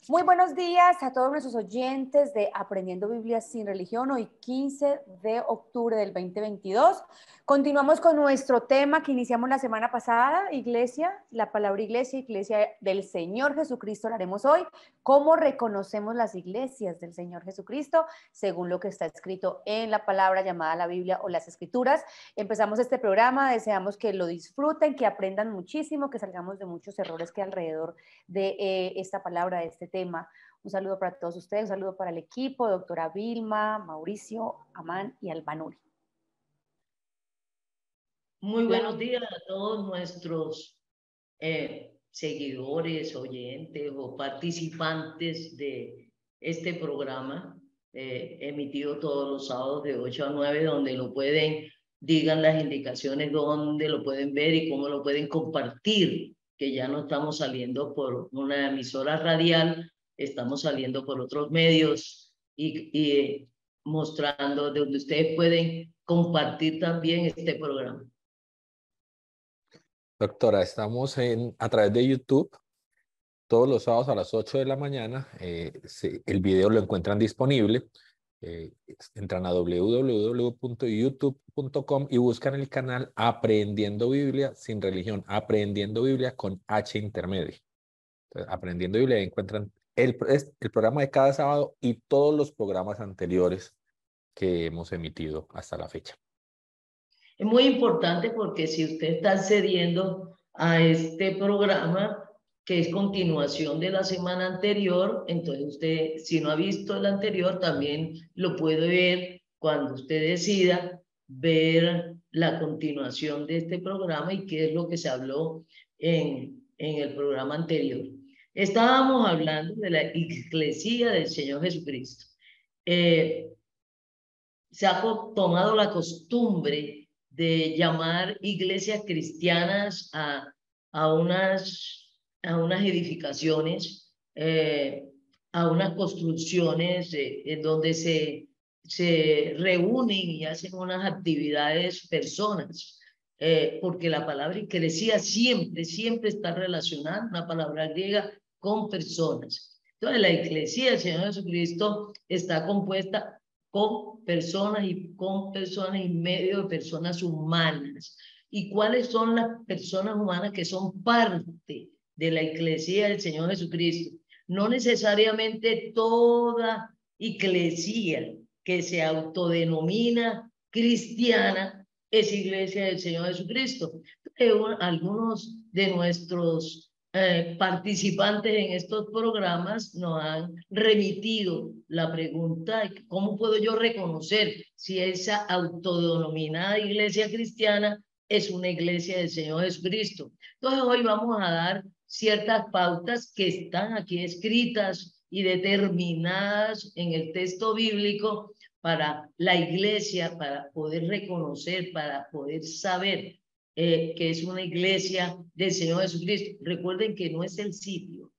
Muy buenos días a todos nuestros oyentes de Aprendiendo Biblia sin Religión, hoy 15 de octubre del 2022. Continuamos con nuestro tema que iniciamos la semana pasada, iglesia, la palabra iglesia, iglesia del Señor Jesucristo, lo haremos hoy. ¿Cómo reconocemos las iglesias del Señor Jesucristo? Según lo que está escrito en la palabra llamada la Biblia o las Escrituras. Empezamos este programa, deseamos que lo disfruten, que aprendan muchísimo, que salgamos de muchos errores que alrededor de esta palabra, de este tema. Un saludo para todos ustedes, un saludo para el equipo, doctora Vilma, Mauricio, Amán y Albanuri. Muy buenos días a todos nuestros seguidores, oyentes o participantes de este programa emitido todos los sábados de 8 a 9, donde lo pueden, digan las indicaciones dónde lo pueden ver y cómo lo pueden compartir, que ya no estamos saliendo por una emisora radial, estamos saliendo por otros medios y mostrando de donde ustedes pueden compartir también este programa. Doctora, estamos a través de YouTube todos los sábados a las 8 de la mañana. El video lo encuentran disponible. Entran a www.youtube.com y buscan el canal Aprendiendo Biblia sin Religión, Aprendiendo Biblia con H intermedio. Entonces, Aprendiendo Biblia, encuentran el programa de cada sábado y todos los programas anteriores que hemos emitido hasta la fecha. Es muy importante porque si usted está accediendo a este programa, que es continuación de la semana anterior, entonces usted, si no ha visto el anterior, también lo puede ver cuando usted decida ver la continuación de este programa y qué es lo que se habló en el programa anterior. Estábamos hablando de la Iglesia del Señor Jesucristo. Se ha tomado la costumbre de llamar iglesias cristianas a unas edificaciones, a unas construcciones en donde se reúnen y hacen unas actividades personas, porque la palabra iglesia siempre está relacionada, una palabra griega, con personas. Entonces la iglesia del Señor Jesucristo está compuesta con personas y en medio de personas humanas. ¿Y cuáles son las personas humanas que son parte de la iglesia del Señor Jesucristo? No necesariamente toda iglesia que se autodenomina cristiana es iglesia del Señor Jesucristo. Algunos de nuestros participantes en estos programas nos han remitido la pregunta de cómo puedo yo reconocer si esa autodenominada iglesia cristiana es una iglesia del Señor Jesucristo. Entonces hoy vamos a dar ciertas pautas que están aquí escritas y determinadas en el texto bíblico para la iglesia, para poder reconocer, para poder saber que es una iglesia del Señor Jesucristo. Recuerden que no es el sitio,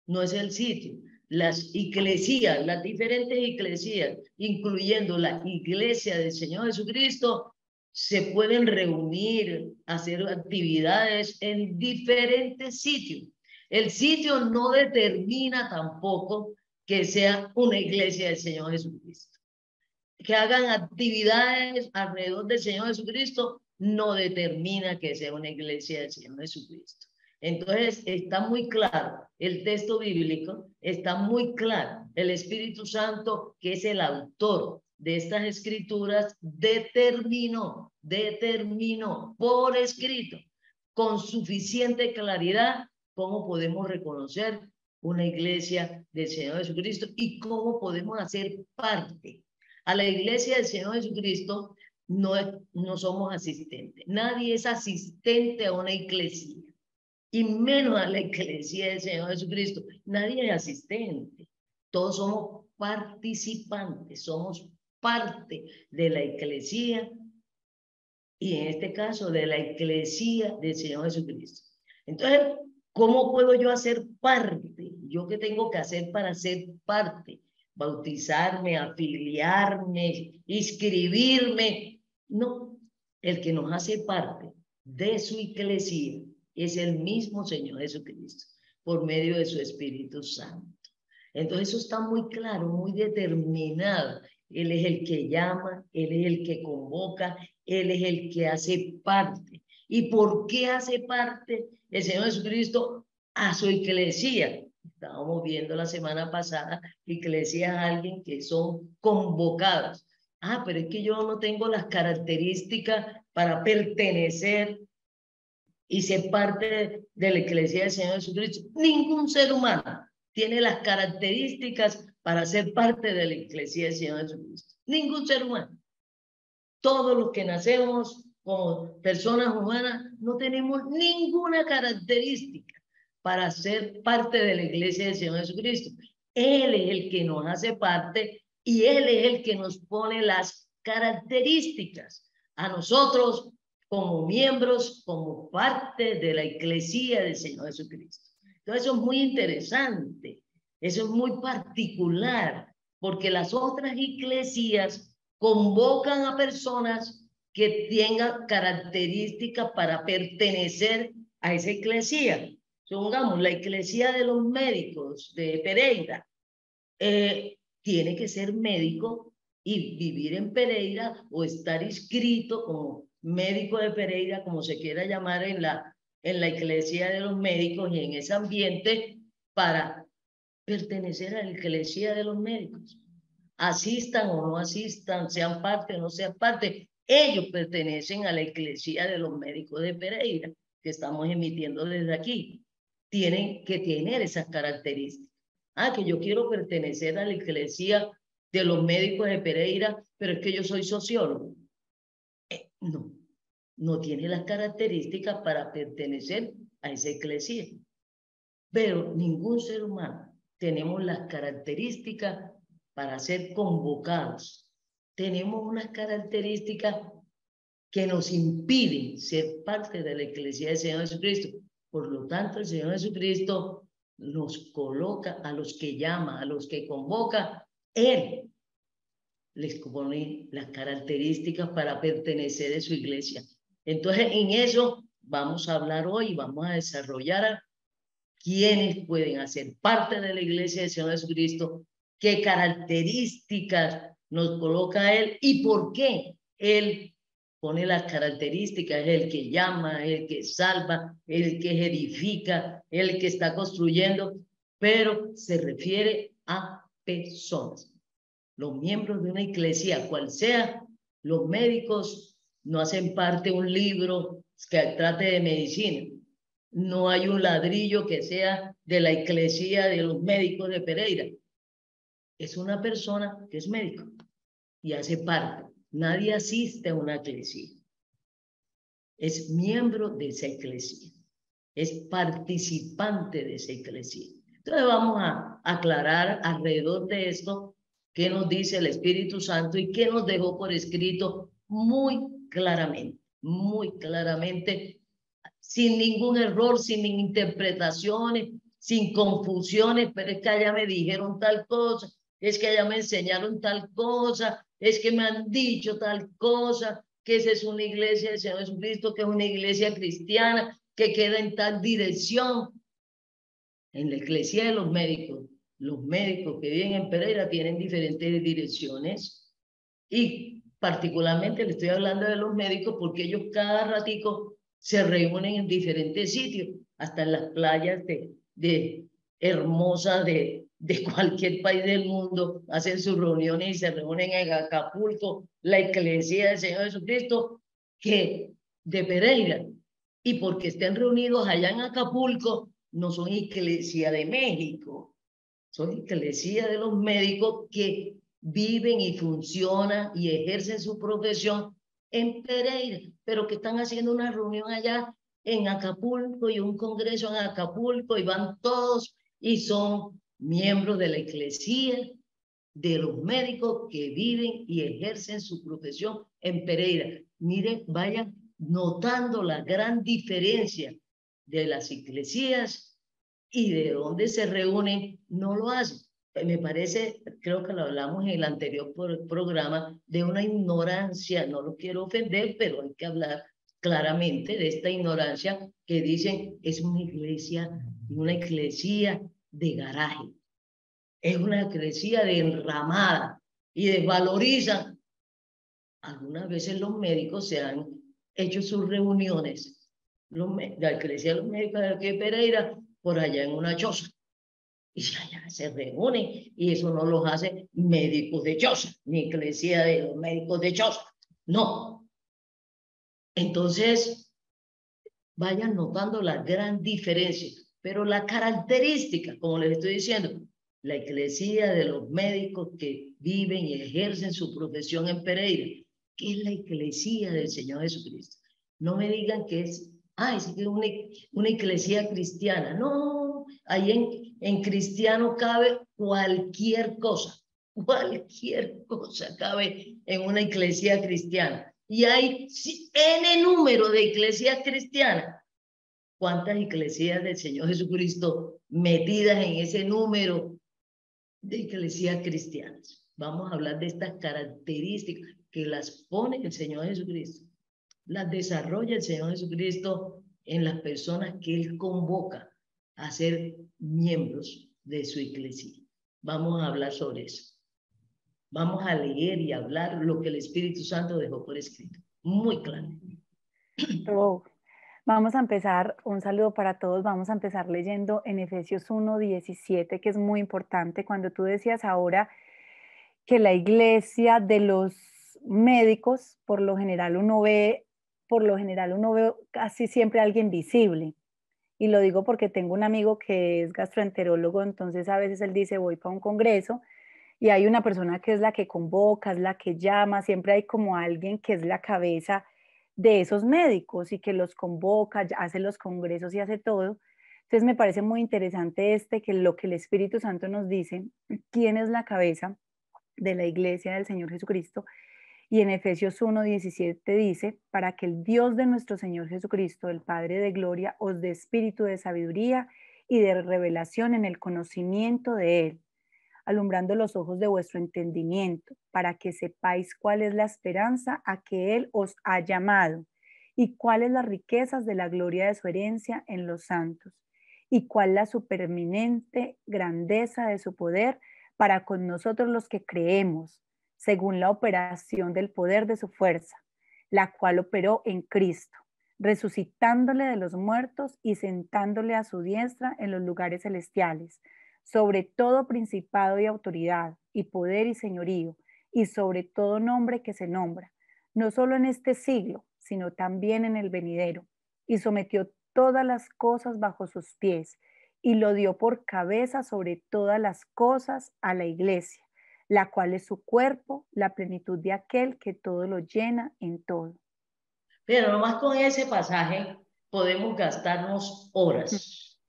no es el sitio. Las iglesias, las diferentes iglesias, incluyendo la iglesia del Señor Jesucristo, se pueden reunir, hacer actividades en diferentes sitios. El sitio no determina tampoco que sea una iglesia del Señor Jesucristo. Que hagan actividades alrededor del Señor Jesucristo no determina que sea una iglesia del Señor Jesucristo. Entonces está muy claro, el texto bíblico está muy claro. El Espíritu Santo, que es el autor de estas escrituras, determinó por escrito, con suficiente claridad, cómo podemos reconocer una iglesia del Señor Jesucristo y cómo podemos hacer parte. A la iglesia del Señor Jesucristo no somos asistentes. Nadie es asistente a una iglesia, y menos a la iglesia del Señor Jesucristo. Nadie es asistente. Todos somos participantes, somos parte de la iglesia, y en este caso de la iglesia del Señor Jesucristo. Entonces, ¿cómo puedo yo hacer parte? ¿Yo qué tengo que hacer para ser parte? Bautizarme, afiliarme, inscribirme. No, el que nos hace parte de su iglesia es el mismo Señor Jesucristo, por medio de su Espíritu Santo. Entonces eso está muy claro, muy determinado. Él es el que llama, Él es el que convoca, Él es el que hace parte. ¿Y por qué hace parte el Señor Jesucristo a su iglesia? Estábamos viendo la semana pasada, iglesia a alguien que son convocados. Ah, pero es que yo no tengo las características para pertenecer y ser parte de la iglesia del Señor Jesucristo. Ningún ser humano tiene las características para ser parte de la iglesia del Señor Jesucristo. Ningún ser humano. Todos los que nacemos como personas humanas no tenemos ninguna característica para ser parte de la iglesia del Señor Jesucristo. Él es el que nos hace parte y Él es el que nos pone las características a nosotros como miembros, como parte de la iglesia del Señor Jesucristo. Entonces eso es muy interesante, eso es muy particular, porque las otras iglesias convocan a personas que tengan características para pertenecer a esa iglesia. Supongamos, la iglesia de los médicos de Pereira tiene que ser médico y vivir en Pereira o estar inscrito como médico de Pereira, como se quiera llamar en la iglesia de los médicos y en ese ambiente para pertenecer a la iglesia de los médicos. Asistan o no asistan, sean parte o no sean parte, ellos pertenecen a la iglesia de los médicos de Pereira, que estamos emitiendo desde aquí. Tienen que tener esas características. Ah, que yo quiero pertenecer a la iglesia de los médicos de Pereira, pero es que yo soy sociólogo. No, no tiene las características para pertenecer a esa iglesia. Pero ningún ser humano tenemos las características para ser convocados. Tenemos unas características que nos impiden ser parte de la iglesia del Señor Jesucristo. Por lo tanto, el Señor Jesucristo nos coloca a los que llama, a los que convoca. Él les pone las características para pertenecer a su iglesia. Entonces, en eso vamos a hablar hoy, vamos a desarrollar quiénes pueden hacer parte de la iglesia del Señor Jesucristo, qué características nos coloca Él y por qué Él pone las características, es el que llama, es el que salva, es el que edifica, es el que está construyendo, pero se refiere a personas. Los miembros de una iglesia, cual sea, los médicos no hacen parte de un libro que trate de medicina. No hay un ladrillo que sea de la iglesia de los médicos de Pereira. Es una persona que es médico y hace parte. Nadie asiste a una iglesia. Es miembro de esa iglesia. Es participante de esa iglesia. Entonces vamos a aclarar alrededor de esto qué nos dice el Espíritu Santo y qué nos dejó por escrito muy claramente, sin ningún error, sin interpretaciones, sin confusiones, pero es que allá me dijeron tal cosa, es que allá me enseñaron tal cosa, es que me han dicho tal cosa, que esa es una iglesia del Señor Jesucristo, que es una iglesia cristiana, que queda en tal dirección. En la iglesia de los médicos que viven en Pereira tienen diferentes direcciones y particularmente le estoy hablando de los médicos porque ellos cada ratico se reúnen en diferentes sitios, hasta en las playas hermosas de cualquier país del mundo, hacen sus reuniones y se reúnen en Acapulco, la iglesia del Señor Jesucristo, que de Pereira. Y porque estén reunidos allá en Acapulco, no son iglesia de México, son iglesia de los médicos que viven y funcionan y ejercen su profesión en Pereira, pero que están haciendo una reunión allá en Acapulco y un congreso en Acapulco y van todos y son miembros de la iglesia de los médicos que viven y ejercen su profesión en Pereira. Miren, vayan notando la gran diferencia de las iglesias y de dónde se reúnen, no lo hacen. Me parece, creo que lo hablamos en el anterior programa, de una ignorancia, no lo quiero ofender, pero hay que hablar claramente de esta ignorancia que dicen es una iglesia de garaje. es una eclesía derramada y desvaloriza. Algunas veces los médicos se han hecho sus reuniones, la eclesía de los médicos de aquí de Pereira, por allá en una choza. Y allá se reúnen, y eso no los hace médicos de choza, ni eclesía de los médicos de choza. No. Entonces, vayan notando la gran diferencia. Pero la característica, como les estoy diciendo, la eclesía de los médicos que viven y ejercen su profesión en Pereira, que es la eclesía del Señor Jesucristo. No me digan que es, es que es una eclesía cristiana. No, ahí en cristiano cabe cualquier cosa cabe en una iglesia cristiana. Y hay N número de iglesias cristianas. ¿Cuántas iglesias del Señor Jesucristo metidas en ese número de iglesias cristianas? Vamos a hablar de estas características que las pone el Señor Jesucristo. Las desarrolla el Señor Jesucristo en las personas que Él convoca a ser miembros de su iglesia. Vamos a hablar sobre eso. Vamos a leer y hablar lo que el Espíritu Santo dejó por escrito. Muy claro. Vamos a empezar, un saludo para todos, vamos a empezar leyendo en Efesios 1:17, que es muy importante. Cuando tú decías ahora que la iglesia de los médicos, por lo general uno ve casi siempre a alguien visible. Y lo digo porque tengo un amigo que es gastroenterólogo, entonces a veces él dice, voy para un congreso, y hay una persona que es la que convoca, es la que llama, siempre hay como alguien que es la cabeza de esos médicos y que los convoca, hace los congresos y hace todo. Entonces me parece muy interesante que lo que el Espíritu Santo nos dice, quién es la cabeza de la iglesia del Señor Jesucristo. Y en Efesios 1:17 dice, para que el Dios de nuestro Señor Jesucristo, el Padre de gloria, os dé espíritu de sabiduría y de revelación en el conocimiento de Él, alumbrando los ojos de vuestro entendimiento, para que sepáis cuál es la esperanza a que Él os ha llamado, y cuáles las riquezas de la gloria de su herencia en los santos, y cuál la supereminente grandeza de su poder para con nosotros los que creemos, según la operación del poder de su fuerza, la cual operó en Cristo, resucitándole de los muertos y sentándole a su diestra en los lugares celestiales, sobre todo principado y autoridad, y poder y señorío, y sobre todo nombre que se nombra, no solo en este siglo, sino también en el venidero, y sometió todas las cosas bajo sus pies, y lo dio por cabeza sobre todas las cosas a la iglesia, la cual es su cuerpo, la plenitud de aquel que todo lo llena en todo. Pero nomás con ese pasaje podemos gastarnos horas.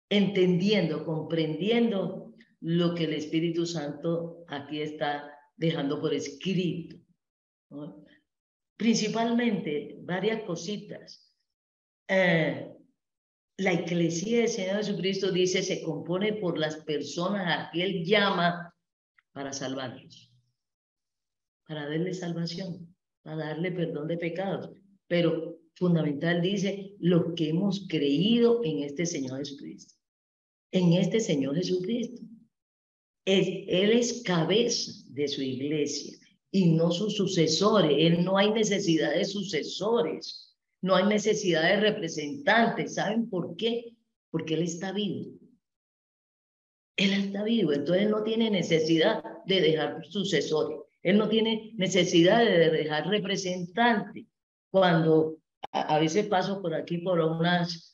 Entendiendo, comprendiendo lo que el Espíritu Santo aquí está dejando por escrito, ¿no? Principalmente, varias cositas. La iglesia del Señor Jesucristo dice, se compone por las personas a que Él llama para salvarlos, para darle salvación, para darle perdón de pecados. Pero fundamental dice, los que hemos creído en este Señor Jesucristo. En este Señor Jesucristo. Él es cabeza de su iglesia y no sus sucesores. Él no hay necesidad de sucesores, no hay necesidad de representantes. ¿Saben por qué? Porque Él está vivo. Él está vivo, entonces no tiene necesidad de dejar sucesores. Él no tiene necesidad de dejar representantes. Cuando a veces paso por aquí por algunas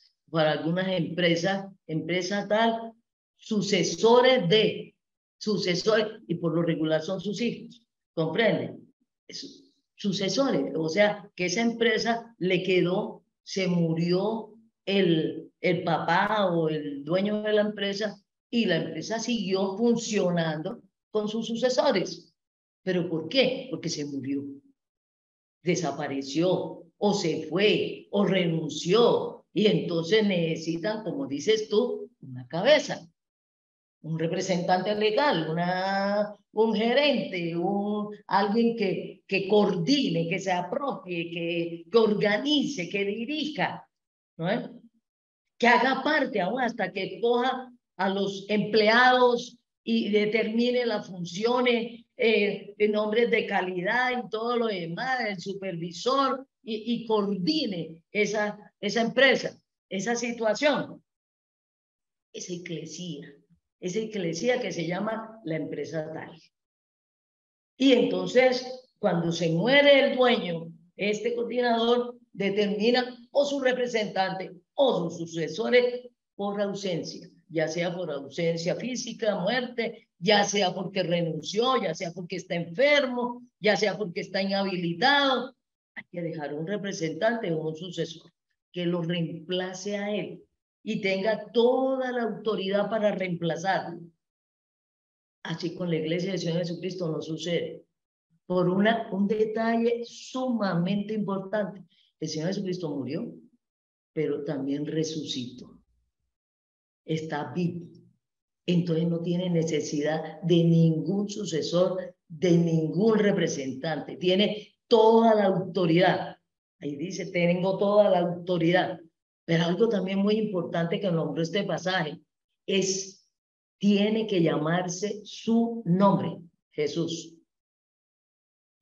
empresas tal, sucesores, y por lo regular son sus hijos, ¿comprenden? Sucesores, o sea, que esa empresa le quedó, se murió el papá o el dueño de la empresa y la empresa siguió funcionando con sus sucesores. ¿Pero por qué? Porque se murió, desapareció, o se fue, o renunció, y entonces necesitan, como dices tú, una cabeza, un representante legal, un gerente, alguien que coordine, que se apropie, que organice, que dirija, ¿no? Que haga parte aún hasta que coja a los empleados y determine las funciones, de nombres de calidad y todo lo demás, el supervisor, y coordine esa empresa, esa situación. Esa eclesía que se llama la empresa tal. Y entonces, cuando se muere el dueño, este coordinador determina o su representante o sus sucesores por ausencia, ya sea por ausencia física, muerte, ya sea porque renunció, ya sea porque está enfermo, ya sea porque está inhabilitado. Hay que dejar un representante o un sucesor que lo reemplace a él y tenga toda la autoridad para reemplazarlo. Así con la Iglesia del Señor Jesucristo no sucede. Por un detalle sumamente importante. El Señor Jesucristo murió, pero también resucitó. Está vivo. Entonces no tiene necesidad de ningún sucesor, de ningún representante. Tiene toda la autoridad. Ahí dice, tengo toda la autoridad. Pero algo también muy importante que nombró este pasaje es, tiene que llamarse su nombre, Jesús.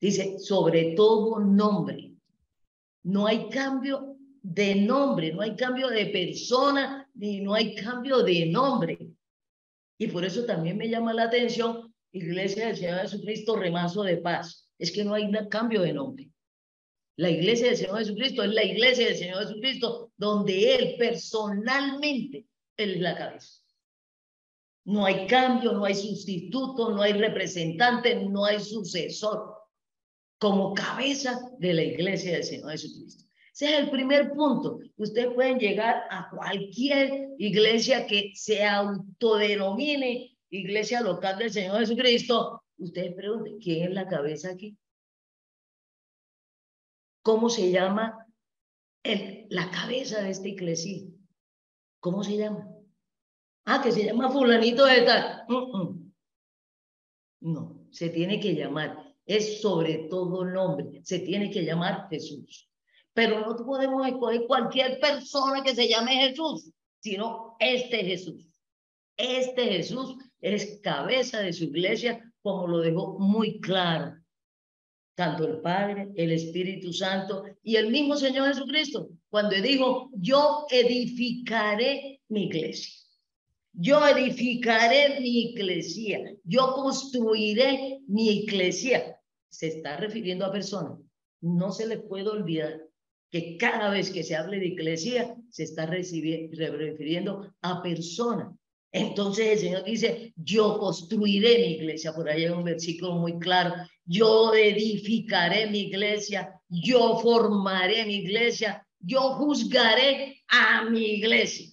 Dice, sobre todo nombre. No hay cambio de nombre, no hay cambio de persona, ni no hay cambio de nombre. Y por eso también me llama la atención, Iglesia del Señor Jesucristo, Remanso de Paz. Es que no hay cambio de nombre. La Iglesia del Señor Jesucristo es la Iglesia del Señor Jesucristo, donde Él personalmente, Él es la cabeza. No hay cambio, no hay sustituto, no hay representante, no hay sucesor como cabeza de la Iglesia del Señor Jesucristo. Ese es el primer punto. Ustedes pueden llegar a cualquier iglesia que se autodenomine iglesia local del Señor Jesucristo. Ustedes pregunten, ¿quién es la cabeza aquí? ¿Cómo se llama la cabeza de esta iglesia? ¿Cómo se llama? Ah, que se llama fulanito de tal. No, se tiene que llamar, es sobre todo nombre, se tiene que llamar Jesús. Pero no podemos escoger cualquier persona que se llame Jesús, sino este Jesús. Este Jesús es cabeza de su iglesia, como lo dejó muy claro tanto el Padre, el Espíritu Santo y el mismo Señor Jesucristo, cuando dijo, yo edificaré mi iglesia. Yo edificaré mi iglesia. Yo construiré mi iglesia. Se está refiriendo a personas. No se les puede olvidar que cada vez que se hable de iglesia, se está refiriendo a personas. Entonces el Señor dice, yo construiré mi iglesia. Por ahí hay un versículo muy claro. Yo edificaré mi iglesia. Yo formaré mi iglesia. Yo juzgaré a mi iglesia.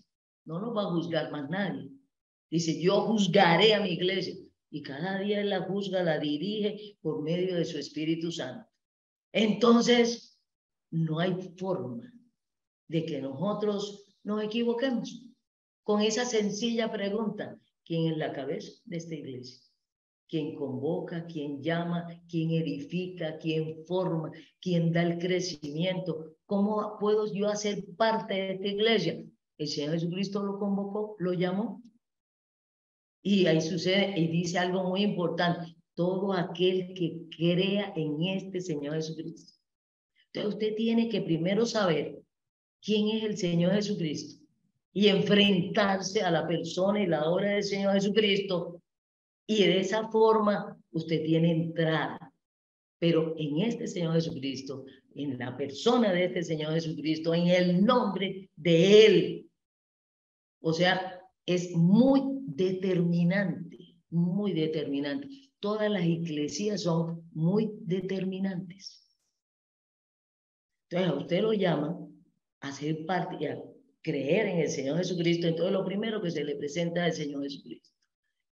No nos va a juzgar más nadie. Dice, yo juzgaré a mi iglesia. Y cada día Él la juzga, la dirige por medio de su Espíritu Santo. Entonces, no hay forma de que nosotros nos equivoquemos con esa sencilla pregunta. ¿Quién es la cabeza de esta iglesia? ¿Quién convoca? ¿Quién llama? ¿Quién edifica? ¿Quién forma? ¿Quién da el crecimiento? ¿Cómo puedo yo hacer parte de esta iglesia? El Señor Jesucristo lo convocó, lo llamó. Y ahí sucede, y dice algo muy importante, todo aquel que crea en este Señor Jesucristo. Entonces usted tiene que primero saber quién es el Señor Jesucristo y enfrentarse a la persona y la obra del Señor Jesucristo, y de esa forma usted tiene entrada. Pero en este Señor Jesucristo, en la persona de este Señor Jesucristo, en el nombre de Él. O sea, es muy determinante, muy determinante. Todas las iglesias son muy determinantes. Entonces a usted lo llaman a ser parte, a creer en el Señor Jesucristo. Entonces lo primero que se le presenta es el Señor Jesucristo.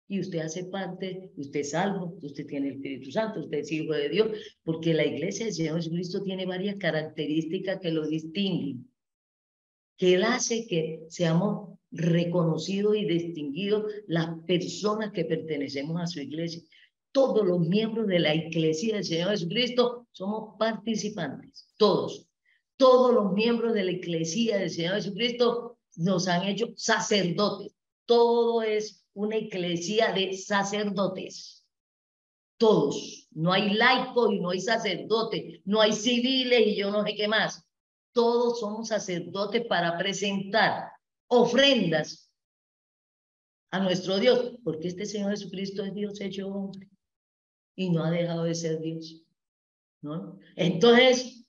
Y usted hace parte, usted es salvo, usted tiene el Espíritu Santo, usted es hijo de Dios, porque la iglesia del Señor Jesucristo tiene varias características que lo distinguen, que Él hace que seamos reconocidos y distinguidos las personas que pertenecemos a su iglesia. Todos los miembros de la iglesia del Señor Jesucristo somos participantes, todos. Todos los miembros de la iglesia del Señor Jesucristo nos han hecho sacerdotes. todo es una iglesia de sacerdotes. Todos. No hay laico y no hay sacerdote, no hay civiles y yo no sé qué más. Todos somos sacerdotes para presentar ofrendas a nuestro Dios, porque este Señor Jesucristo es Dios hecho hombre y no ha dejado de ser Dios, ¿no? Entonces,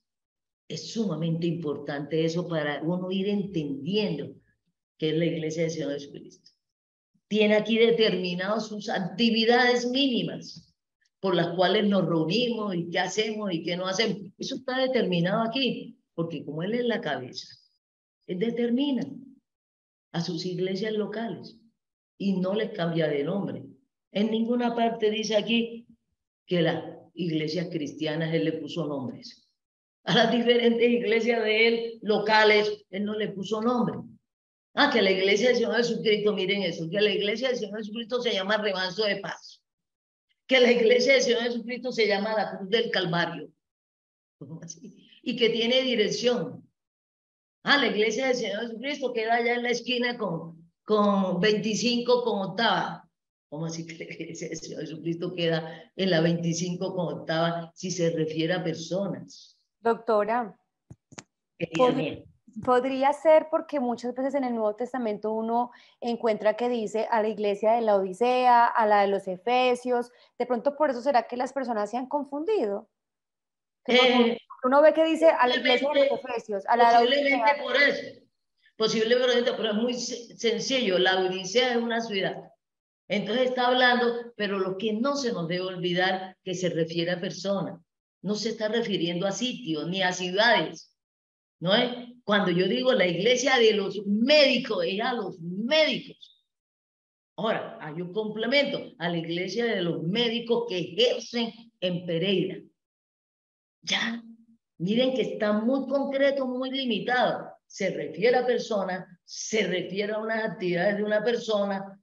es sumamente importante eso para uno ir entendiendo qué es la iglesia del Señor Jesucristo. Tiene aquí determinadas sus actividades mínimas por las cuales nos reunimos y qué hacemos y qué no hacemos. Eso está determinado aquí, porque como Él es la cabeza, Él determina a sus iglesias locales y no les cambia de nombre. En ninguna parte dice aquí que las iglesias cristianas Él le puso nombres. A las diferentes iglesias de Él locales, Él no le puso nombre. Ah, que la iglesia del Señor Jesucristo, miren eso, que la iglesia del Señor Jesucristo se llama Remanso de Paz. Que la iglesia del Señor Jesucristo se llama la Cruz del Calvario. ¿Cómo así? Y que tiene dirección. Ah, la iglesia del Señor Jesucristo queda allá en la esquina con 25 con octava. ¿Cómo así que la iglesia del Señor Jesucristo queda en la 25 con octava si se refiere a personas? Doctora, podría ser porque muchas veces en el Nuevo Testamento uno encuentra que dice a la iglesia de la Odisea, a la de los Efesios, de pronto por eso será que las personas se han confundido. Uno ve que dice a la iglesia de los Efesios, a la de la Posiblemente Odisea. por eso. Posiblemente, pero es muy sencillo. La Odisea es una ciudad. Entonces está hablando, pero lo que no se nos debe olvidar que se refiere a personas. No se está refiriendo a sitios ni a ciudades. ¿No es? Cuando yo digo la iglesia de los médicos, es a los médicos. Ahora, hay un complemento a la iglesia de los médicos que ejercen en Pereira. Ya, miren que está muy concreto, muy limitado. Se refiere a personas, se refiere a unas actividades de una persona,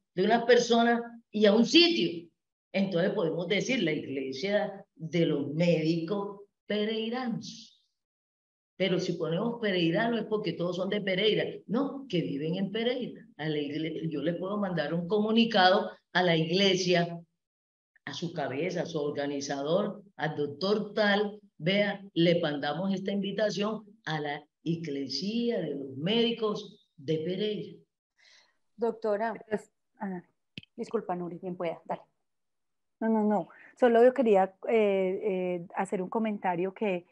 y a un sitio. Entonces podemos decir la iglesia de los médicos pereiranos. Pero si ponemos pereirano es porque todos son de Pereira. No, que viven en Pereira. A la iglesia, yo le puedo mandar un comunicado a la iglesia, a su cabeza, a su organizador, al doctor tal, vea, le mandamos esta invitación a la iglesia de los médicos de Pereira. Doctora, disculpa, Nuri, bien pueda, dale. No. Solo yo quería hacer un comentario que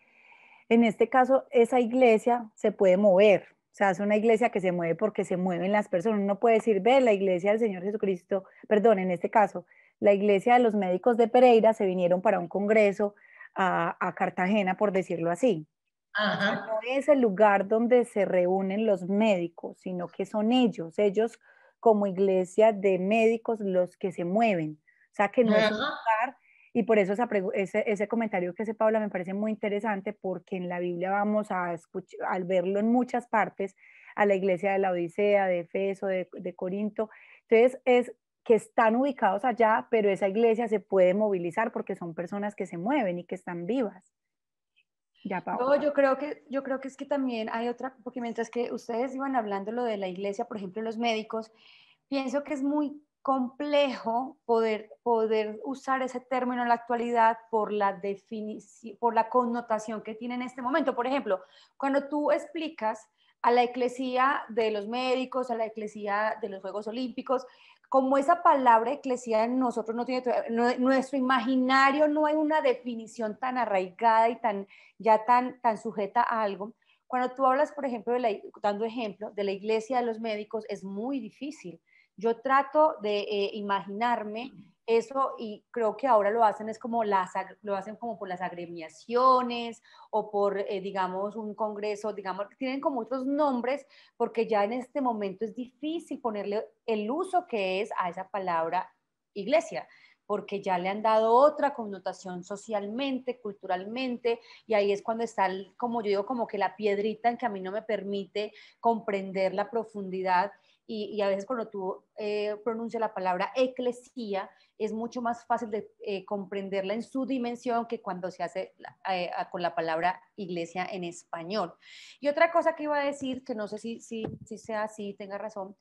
en este caso esa iglesia se puede mover. O sea, es una iglesia que se mueve porque se mueven las personas. Uno puede decir, ve, la iglesia del Señor Jesucristo, perdón, en este caso, la iglesia de los médicos de Pereira se vinieron para un congreso a Cartagena, por decirlo así. Ajá. O sea, no es el lugar donde se reúnen los médicos, sino que son ellos como iglesia de médicos los que se mueven. O sea, que no es un lugar, y por eso ese comentario que hace Paula me parece muy interesante, porque en la Biblia vamos a escuchar, al verlo en muchas partes, a la iglesia de la Odisea, de Efeso, de Corinto. Entonces, es que están ubicados allá, pero esa iglesia se puede movilizar porque son personas que se mueven y que están vivas. Ya, No, yo creo que es que también hay otra, porque mientras que ustedes iban hablando lo de la iglesia, por ejemplo, los médicos, pienso que es muy complejo poder usar ese término en la actualidad por la definición, por la connotación que tiene en este momento. Por ejemplo, cuando tú explicas a la eclesía de los médicos, a la eclesía de los Juegos Olímpicos, como esa palabra eclesía en nosotros no tiene, nuestro imaginario no hay una definición tan arraigada y tan sujeta a algo. Cuando tú hablas, por ejemplo, dando ejemplo, de la iglesia de los médicos, es muy difícil. Yo trato de imaginarme eso y creo que ahora lo hacen lo hacen como por las agremiaciones o por, digamos, un congreso, digamos, tienen como otros nombres porque ya en este momento es difícil ponerle el uso que es a esa palabra iglesia, porque ya le han dado otra connotación socialmente, culturalmente, y ahí es cuando está, como yo digo, como que la piedrita en que a mí no me permite comprender la profundidad. Y a veces cuando tú pronuncias la palabra eclesía, es mucho más fácil de comprenderla en su dimensión que cuando se hace con la palabra iglesia en español. Y otra cosa que iba a decir, que no sé si sea así, tenga razón,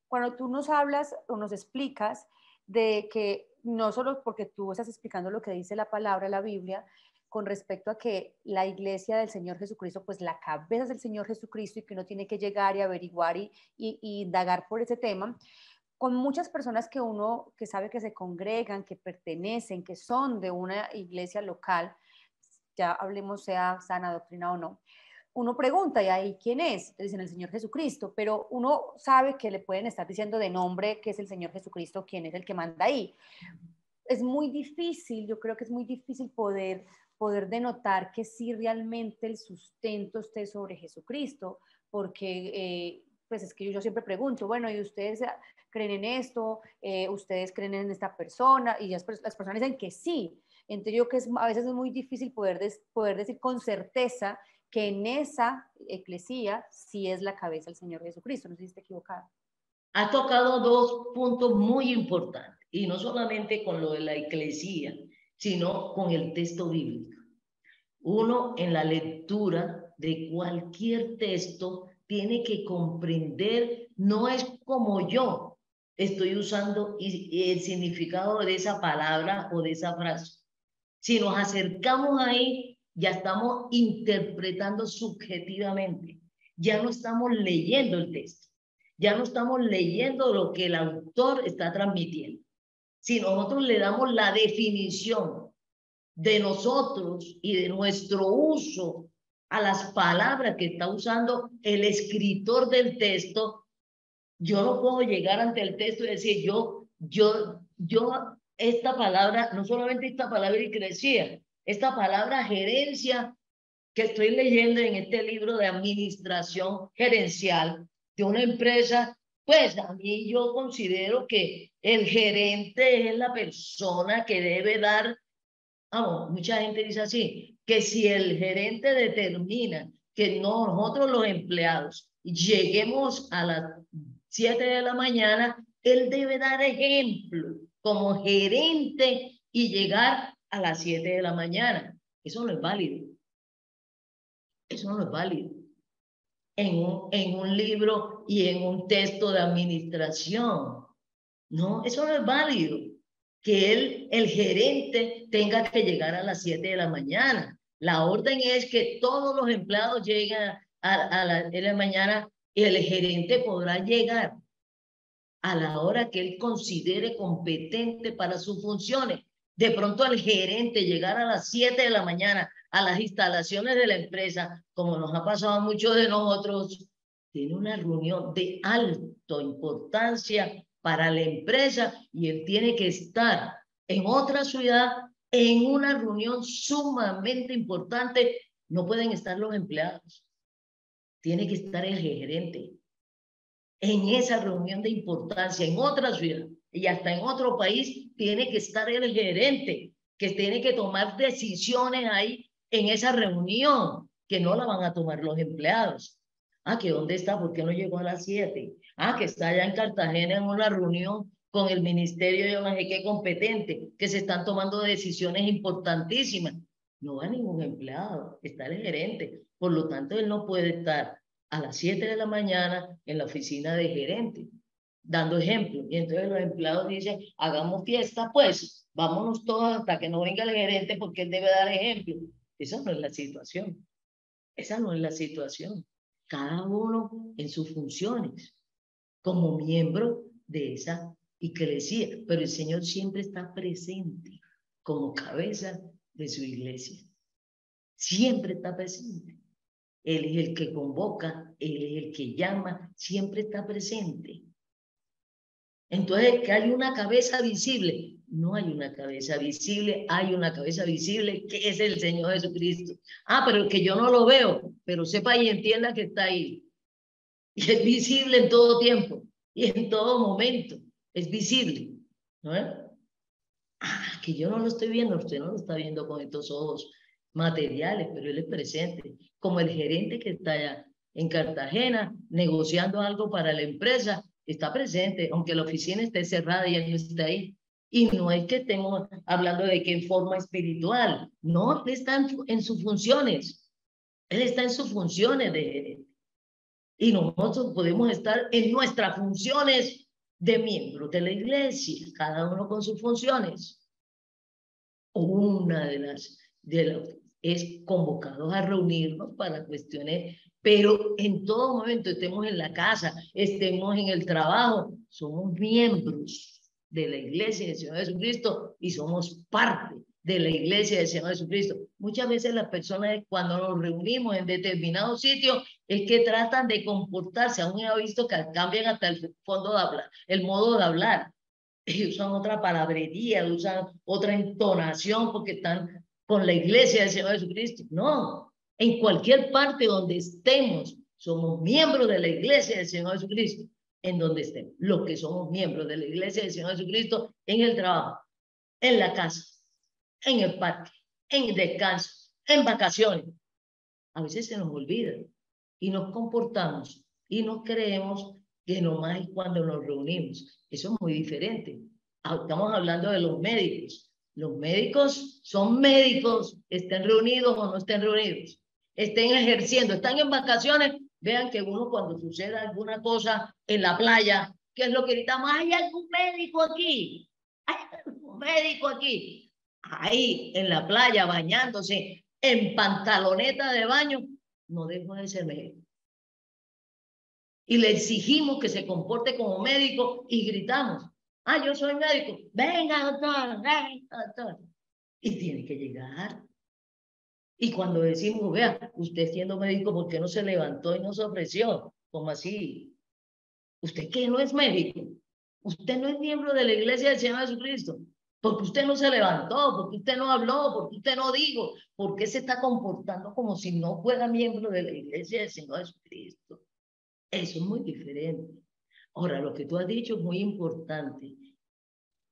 cuando tú nos hablas o nos explicas de que no solo porque tú estás explicando lo que dice la palabra, la Biblia, con respecto a que la iglesia del Señor Jesucristo, pues la cabeza es del Señor Jesucristo y que uno tiene que llegar y averiguar y indagar por ese tema, con muchas personas que uno que sabe que se congregan, que pertenecen, que son de una iglesia local, ya hablemos sea sana doctrina o no, uno pregunta, ¿y ahí quién es? Le dicen el Señor Jesucristo, pero uno sabe que le pueden estar diciendo de nombre que es el Señor Jesucristo, quién es el que manda ahí. Es muy difícil, yo creo que es muy difícil poder denotar que sí realmente el sustento esté sobre Jesucristo, porque pues es que yo siempre pregunto, bueno, ¿y ustedes creen en esto? ¿Ustedes creen en esta persona? Y las personas dicen que sí. Entonces yo creo que a veces es muy difícil poder decir con certeza que en esa eclesía sí es la cabeza el Señor Jesucristo. No sé si estoy equivocada. Ha tocado dos puntos muy importantes, y no solamente con lo de la eclesía, sino con el texto bíblico. Uno, en la lectura de cualquier texto, tiene que comprender, no es como yo estoy usando el significado de esa palabra o de esa frase. Si nos acercamos ahí, ya estamos interpretando subjetivamente, ya no estamos leyendo el texto, ya no estamos leyendo lo que el autor está transmitiendo. Si nosotros le damos la definición de nosotros y de nuestro uso a las palabras que está usando el escritor del texto, yo no puedo llegar ante el texto y decir, esta palabra, no solamente esta palabra iglesia, esta palabra gerencia que estoy leyendo en este libro de administración gerencial de una empresa, pues a mí yo considero que el gerente es la persona que debe dar, vamos, mucha gente dice así, que si el gerente determina que nosotros los empleados lleguemos a las 7 de la mañana, él debe dar ejemplo como gerente y llegar a las 7 de la mañana. Eso no es válido. Eso no es válido en un libro y en un texto de administración. No, eso no es válido. Que el gerente tenga que llegar a las 7 de la mañana. La orden es que todos los empleados lleguen a las 7 de la mañana y el gerente podrá llegar a la hora que él considere competente para sus funciones. De pronto el gerente llegar a las 7 de la mañana a las instalaciones de la empresa, como nos ha pasado a muchos de nosotros, tiene una reunión de alta importancia para la empresa y él tiene que estar en otra ciudad en una reunión sumamente importante. No pueden estar los empleados, tiene que estar el gerente en esa reunión de importancia, en otra ciudad y hasta en otro país, tiene que estar el gerente, que tiene que tomar decisiones ahí en esa reunión, que no la van a tomar los empleados. Ah, que dónde está, ¿por qué no llegó a las 7? Ah, que está allá en Cartagena en una reunión con el ministerio de no sé qué competente, que se están tomando decisiones importantísimas. No va ningún empleado, está el gerente. Por lo tanto, él no puede estar a las 7 de la mañana en la oficina de gerente, dando ejemplo. Y entonces los empleados dicen, hagamos fiesta, pues, vámonos todos hasta que no venga el gerente porque él debe dar ejemplo. Esa no es la situación. Esa no es la situación. Cada uno en sus funciones, como miembro de esa iglesia. Pero el Señor siempre está presente como cabeza de su iglesia. Siempre está presente. Él es el que convoca, Él es el que llama, siempre está presente. Entonces, ¿que hay una cabeza visible? No hay una cabeza visible, hay una cabeza visible que es el Señor Jesucristo. Ah, pero que yo no lo veo, pero sepa y entienda que está ahí. Y es visible en todo tiempo y en todo momento. Es visible, ¿no es? Ah, que yo no lo estoy viendo, usted no lo está viendo con estos ojos materiales, pero él es presente, como el gerente que está allá en Cartagena negociando algo para la empresa, está presente, aunque la oficina esté cerrada y él no está ahí. Y no es que estemos hablando de que en forma espiritual, no, él está en sus funciones, él está en sus funciones de gerente. Y nosotros podemos estar en nuestras funciones de miembros de la iglesia, cada uno con sus funciones. Una de las es convocados a reunirnos para cuestiones, pero en todo momento, estemos en la casa, estemos en el trabajo, somos miembros de la iglesia del Señor Jesucristo y somos parte de la iglesia del Señor Jesucristo. Muchas veces las personas, cuando nos reunimos en determinados sitios, es que tratan de comportarse. Aún he visto que cambian hasta el fondo de hablar, el modo de hablar. Ellos usan otra palabrería, usan otra entonación porque están con la iglesia del Señor Jesucristo. No, en cualquier parte donde estemos, somos miembros de la iglesia del Señor Jesucristo, en donde estemos. Los que somos miembros de la iglesia del Señor Jesucristo, en el trabajo, en la casa, en el parque, en el descanso, en vacaciones. A veces se nos olvida y nos comportamos y nos creemos que nomás es cuando nos reunimos. Eso es muy diferente. Estamos hablando de los médicos. Los médicos son médicos, estén reunidos o no estén reunidos, estén ejerciendo, están en vacaciones. Vean que uno, cuando sucede alguna cosa en la playa, ¿qué es lo que gritamos? ¿Hay algún médico aquí? ¿Hay algún médico aquí? Ahí en la playa bañándose en pantaloneta de baño, no dejo de ser médico. Y le exigimos que se comporte como médico y gritamos: ah, yo soy médico, venga doctor, venga doctor. Y tiene que llegar. Y cuando decimos, vea, usted siendo médico, ¿por qué no se levantó y no se ofreció? ¿Cómo así? ¿Usted qué no es médico? Usted no es miembro de la iglesia del Señor Jesucristo. Porque usted no se levantó, porque usted no habló, porque usted no dijo, porque se está comportando como si no fuera miembro de la iglesia del Señor Jesucristo. Eso es muy diferente. Ahora, lo que tú has dicho es muy importante.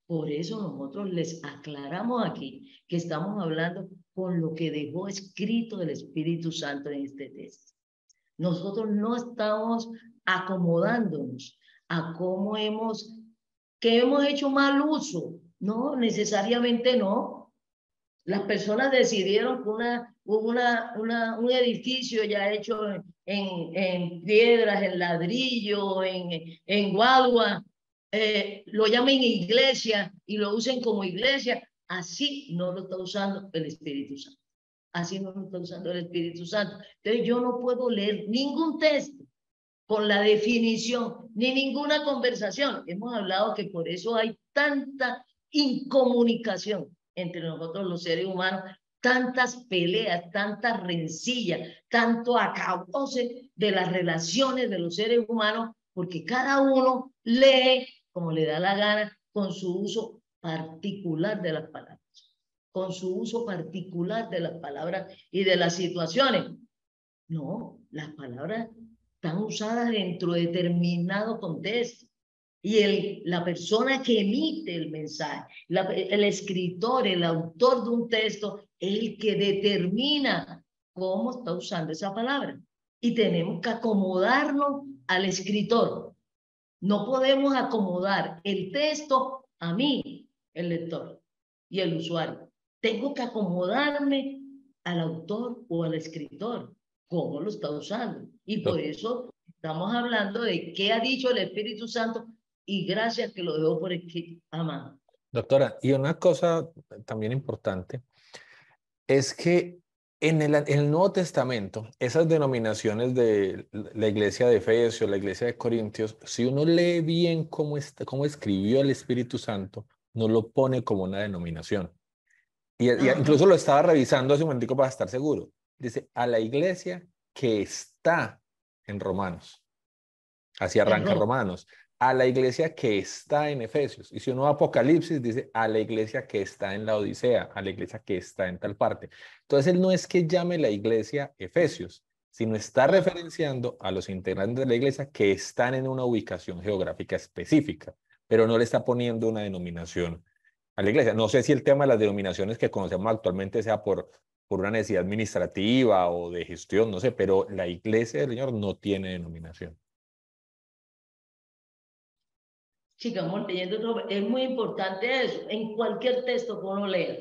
Por eso nosotros les aclaramos aquí que estamos hablando con lo que dejó escrito el Espíritu Santo en este texto. Nosotros no estamos acomodándonos a cómo que hemos hecho mal uso. No, necesariamente no. Las personas decidieron que un edificio ya hecho en piedras, en ladrillo, en guadua, lo llamen iglesia y lo usen como iglesia. Así no lo está usando el Espíritu Santo. Así no lo está usando el Espíritu Santo. Entonces yo no puedo leer ningún texto con la definición, ni ninguna conversación. Hemos hablado que por eso hay tanta incomunicación entre nosotros los seres humanos, tantas peleas, tantas rencillas, tanto acabose de las relaciones de los seres humanos, porque cada uno lee como le da la gana, con su uso particular de las palabras, con su uso particular de las palabras y de las situaciones. No, las palabras están usadas dentro de determinado contexto. Y la persona que emite el mensaje, el escritor, el autor de un texto, es el que determina cómo está usando esa palabra. Y tenemos que acomodarnos al escritor. No podemos acomodar el texto a mí, el lector y el usuario. Tengo que acomodarme al autor o al escritor, cómo lo está usando. Y por eso estamos hablando de qué ha dicho el Espíritu Santo, y gracias que lo dejo por aquí, amado. Doctora, y una cosa también importante es que en el Nuevo Testamento, esas denominaciones de la iglesia de Efesios, la iglesia de Corintios, si uno lee bien cómo escribió el Espíritu Santo, no lo pone como una denominación. Y incluso lo estaba revisando hace un momentico para estar seguro. Dice, a la iglesia que está en Romanos. Así arranca Romanos. A la iglesia que está en Efesios. Y si uno va a Apocalipsis, dice a la iglesia que está en la Odisea, a la iglesia que está en tal parte. Entonces él no es que llame la iglesia Efesios, sino está referenciando a los integrantes de la iglesia que están en una ubicación geográfica específica, pero no le está poniendo una denominación a la iglesia. No sé si el tema de las denominaciones que conocemos actualmente sea por una necesidad administrativa o de gestión, no sé, pero la iglesia del Señor no tiene denominación. Sigamos leyendo. Es muy importante eso. En cualquier texto que uno lea,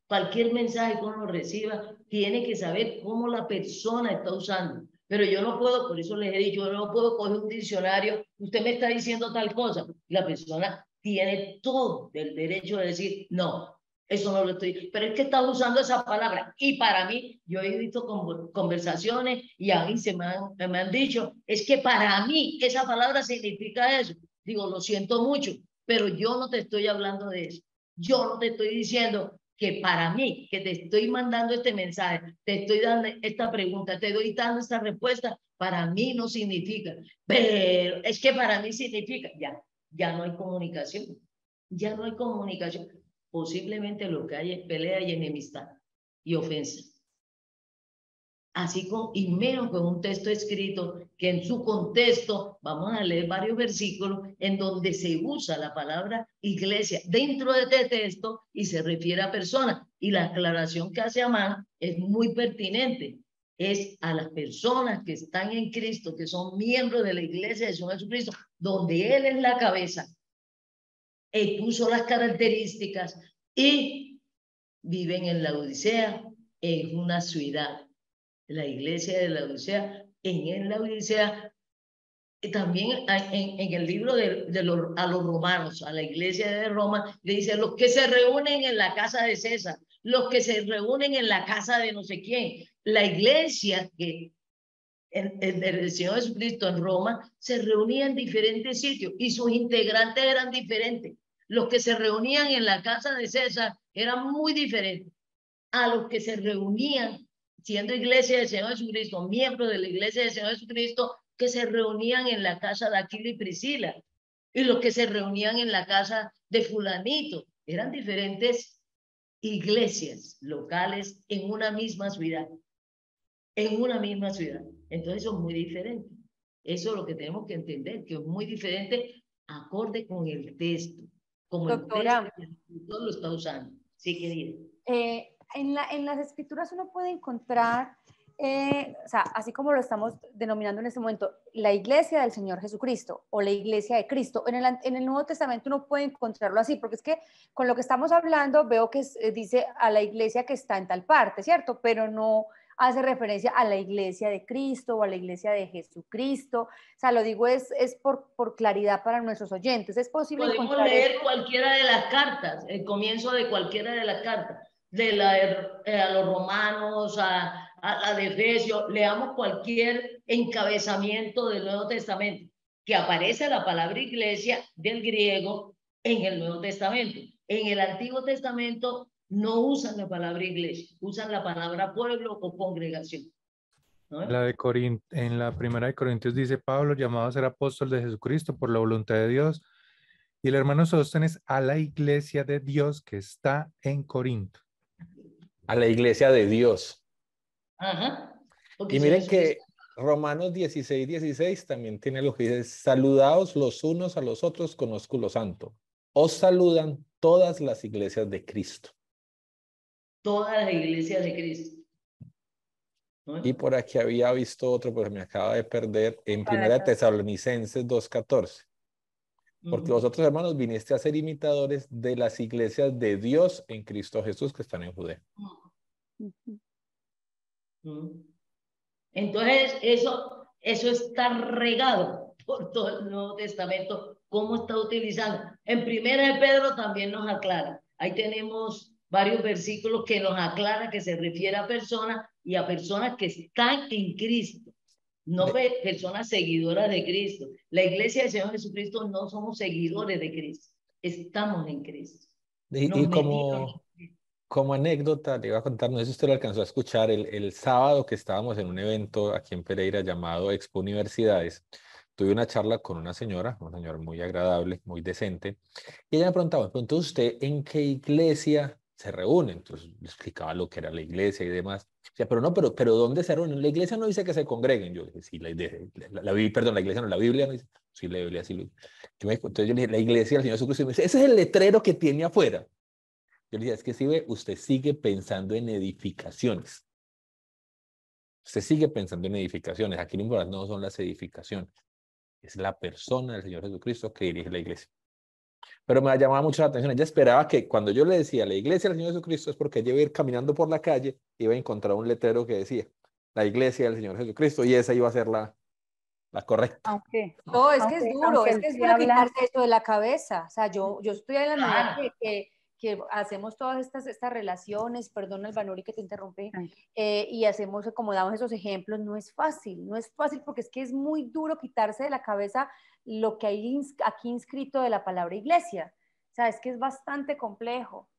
cualquier mensaje que uno reciba, tiene que saber cómo la persona está usando. Pero yo no puedo, por eso les he dicho, yo no puedo coger un diccionario, usted me está diciendo tal cosa. La persona tiene todo el derecho de decir, no, eso no lo estoy, pero es que está usando esa palabra. Y para mí, yo he visto conversaciones y a mí me han dicho, es que para mí esa palabra significa eso. Digo, lo siento mucho, pero yo no te estoy hablando de eso. Yo no te estoy diciendo que para mí, que te estoy mandando este mensaje, te estoy dando esta pregunta, te doy dando esta respuesta, para mí no significa, pero es que para mí significa, ya no hay comunicación, ya no hay comunicación. Posiblemente lo que hay es pelea y enemistad y ofensa. Así con, y menos con un texto escrito que en su contexto, vamos a leer varios versículos en donde se usa la palabra iglesia dentro de este texto y se refiere a personas. Y la aclaración que hace Amán es muy pertinente. Es a las personas que están en Cristo, que son miembros de la iglesia de Señor Jesucristo, donde Él es la cabeza. Él puso las características y viven en la Odisea, en una ciudad. La iglesia de la Odisea, en la Odisea, también en el libro a los romanos, a la iglesia de Roma, le dice, los que se reúnen en la casa de César, los que se reúnen en la casa de no sé quién. La iglesia que el Señor Jesucristo en Roma se reunía en diferentes sitios y sus integrantes eran diferentes. Los que se reunían en la casa de César eran muy diferentes a los que se reunían siendo iglesia del Señor Jesucristo, miembros de la iglesia del Señor Jesucristo, que se reunían en la casa de Aquila y Priscila, y los que se reunían en la casa de fulanito. Eran diferentes iglesias locales en una misma ciudad. En una misma ciudad. Entonces son muy diferentes. Eso es lo que tenemos que entender, que es muy diferente acorde con el texto, como Doctora, el texto lo está usando. Sí, querida. En las escrituras uno puede encontrar, o sea, así como lo estamos denominando en este momento, la iglesia del Señor Jesucristo o la iglesia de Cristo. En el Nuevo Testamento uno puede encontrarlo así, porque es que con lo que estamos hablando veo que dice a la iglesia que está en tal parte, ¿cierto? Pero no hace referencia a la iglesia de Cristo o a la iglesia de Jesucristo. O sea, lo digo es por claridad para nuestros oyentes. Es posible Podemos encontrar leer cualquiera de las cartas, el comienzo de cualquiera de las cartas, a los romanos, a la de Efesios, leamos cualquier encabezamiento del Nuevo Testamento, que aparece la palabra iglesia del griego en el Nuevo Testamento. En el Antiguo Testamento no usan la palabra iglesia, usan la palabra pueblo o congregación. ¿No? En la primera de Corintios dice Pablo, llamado a ser apóstol de Jesucristo por la voluntad de Dios. Y el hermano Sóstenes a la iglesia de Dios que está en Corinto. A la iglesia de Dios. Ajá. Y miren que Romanos 16:16 también tiene lo que dice, saludaos los unos a los otros con ósculo santo. Os saludan todas las iglesias de Cristo. Todas las iglesias de Cristo. ¿No? Y por aquí había visto otro, pero me acaba de perder, en 1 Tesalonicenses 2:14. Porque vosotros, hermanos, viniste a ser imitadores de las iglesias de Dios en Cristo Jesús que están en Judea. Entonces, eso está regado por todo el Nuevo Testamento, cómo está utilizando. En 1 Pedro también nos aclara. Ahí tenemos varios versículos que nos aclara que se refiere a personas y a personas que están en Cristo. No personas seguidoras de Cristo. La iglesia del Señor Jesucristo no somos seguidores de Cristo. Estamos en Cristo. Y como anécdota, le iba a contar, no sé si usted lo alcanzó a escuchar, el sábado que estábamos en un evento aquí en Pereira llamado Expo Universidades, tuve una charla con una señora muy agradable, muy decente, y ella me preguntaba, entonces usted ¿en qué iglesia se reúne? Entonces le explicaba lo que era la iglesia y demás. O sea, pero ¿dónde se reúnen? La iglesia no dice que se congreguen. Yo dije, sí, la iglesia no, la Biblia no dice. Sí, la Biblia sí lo dice. Entonces yo le dije, la iglesia del Señor Jesucristo. Y me dice, ese es el letrero que tiene afuera. Yo le dije, es que si ve, usted sigue pensando en edificaciones. Usted sigue pensando en edificaciones. Aquí lo importante no son las edificaciones. Es la persona del Señor Jesucristo que dirige la iglesia. Pero me llamaba mucho la atención. Ella esperaba que cuando yo le decía la iglesia del Señor Jesucristo es porque ella iba a ir caminando por la calle y iba a encontrar un letrero que decía. la iglesia del Señor Jesucristo, y esa iba a ser la correcta. Aunque, No, es que es duro, es él que es sí duro habla, quitarse eso de la cabeza. O sea, yo estoy en la medida Claro. que hacemos todas estas relaciones, perdón, Albanori, que te interrumpí, Tranquila. y hacemos, como damos esos ejemplos, no es fácil porque es que es muy duro quitarse de la cabeza lo que hay aquí inscrito de la palabra iglesia. O sea, es que es bastante complejo.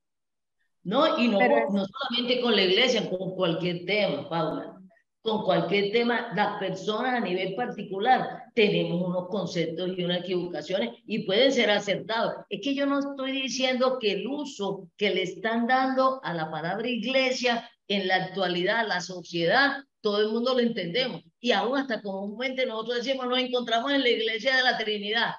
No, y pero no, es, no solamente con la iglesia, con cualquier tema, Paula. Con cualquier tema, las personas a nivel particular tenemos unos conceptos y unas equivocaciones y pueden ser acertados. Es que yo no estoy diciendo que el uso que le están dando a la palabra iglesia en la actualidad, la sociedad, todo el mundo lo entendemos. Y aún hasta comúnmente nosotros decimos, nos encontramos en la iglesia de la Trinidad.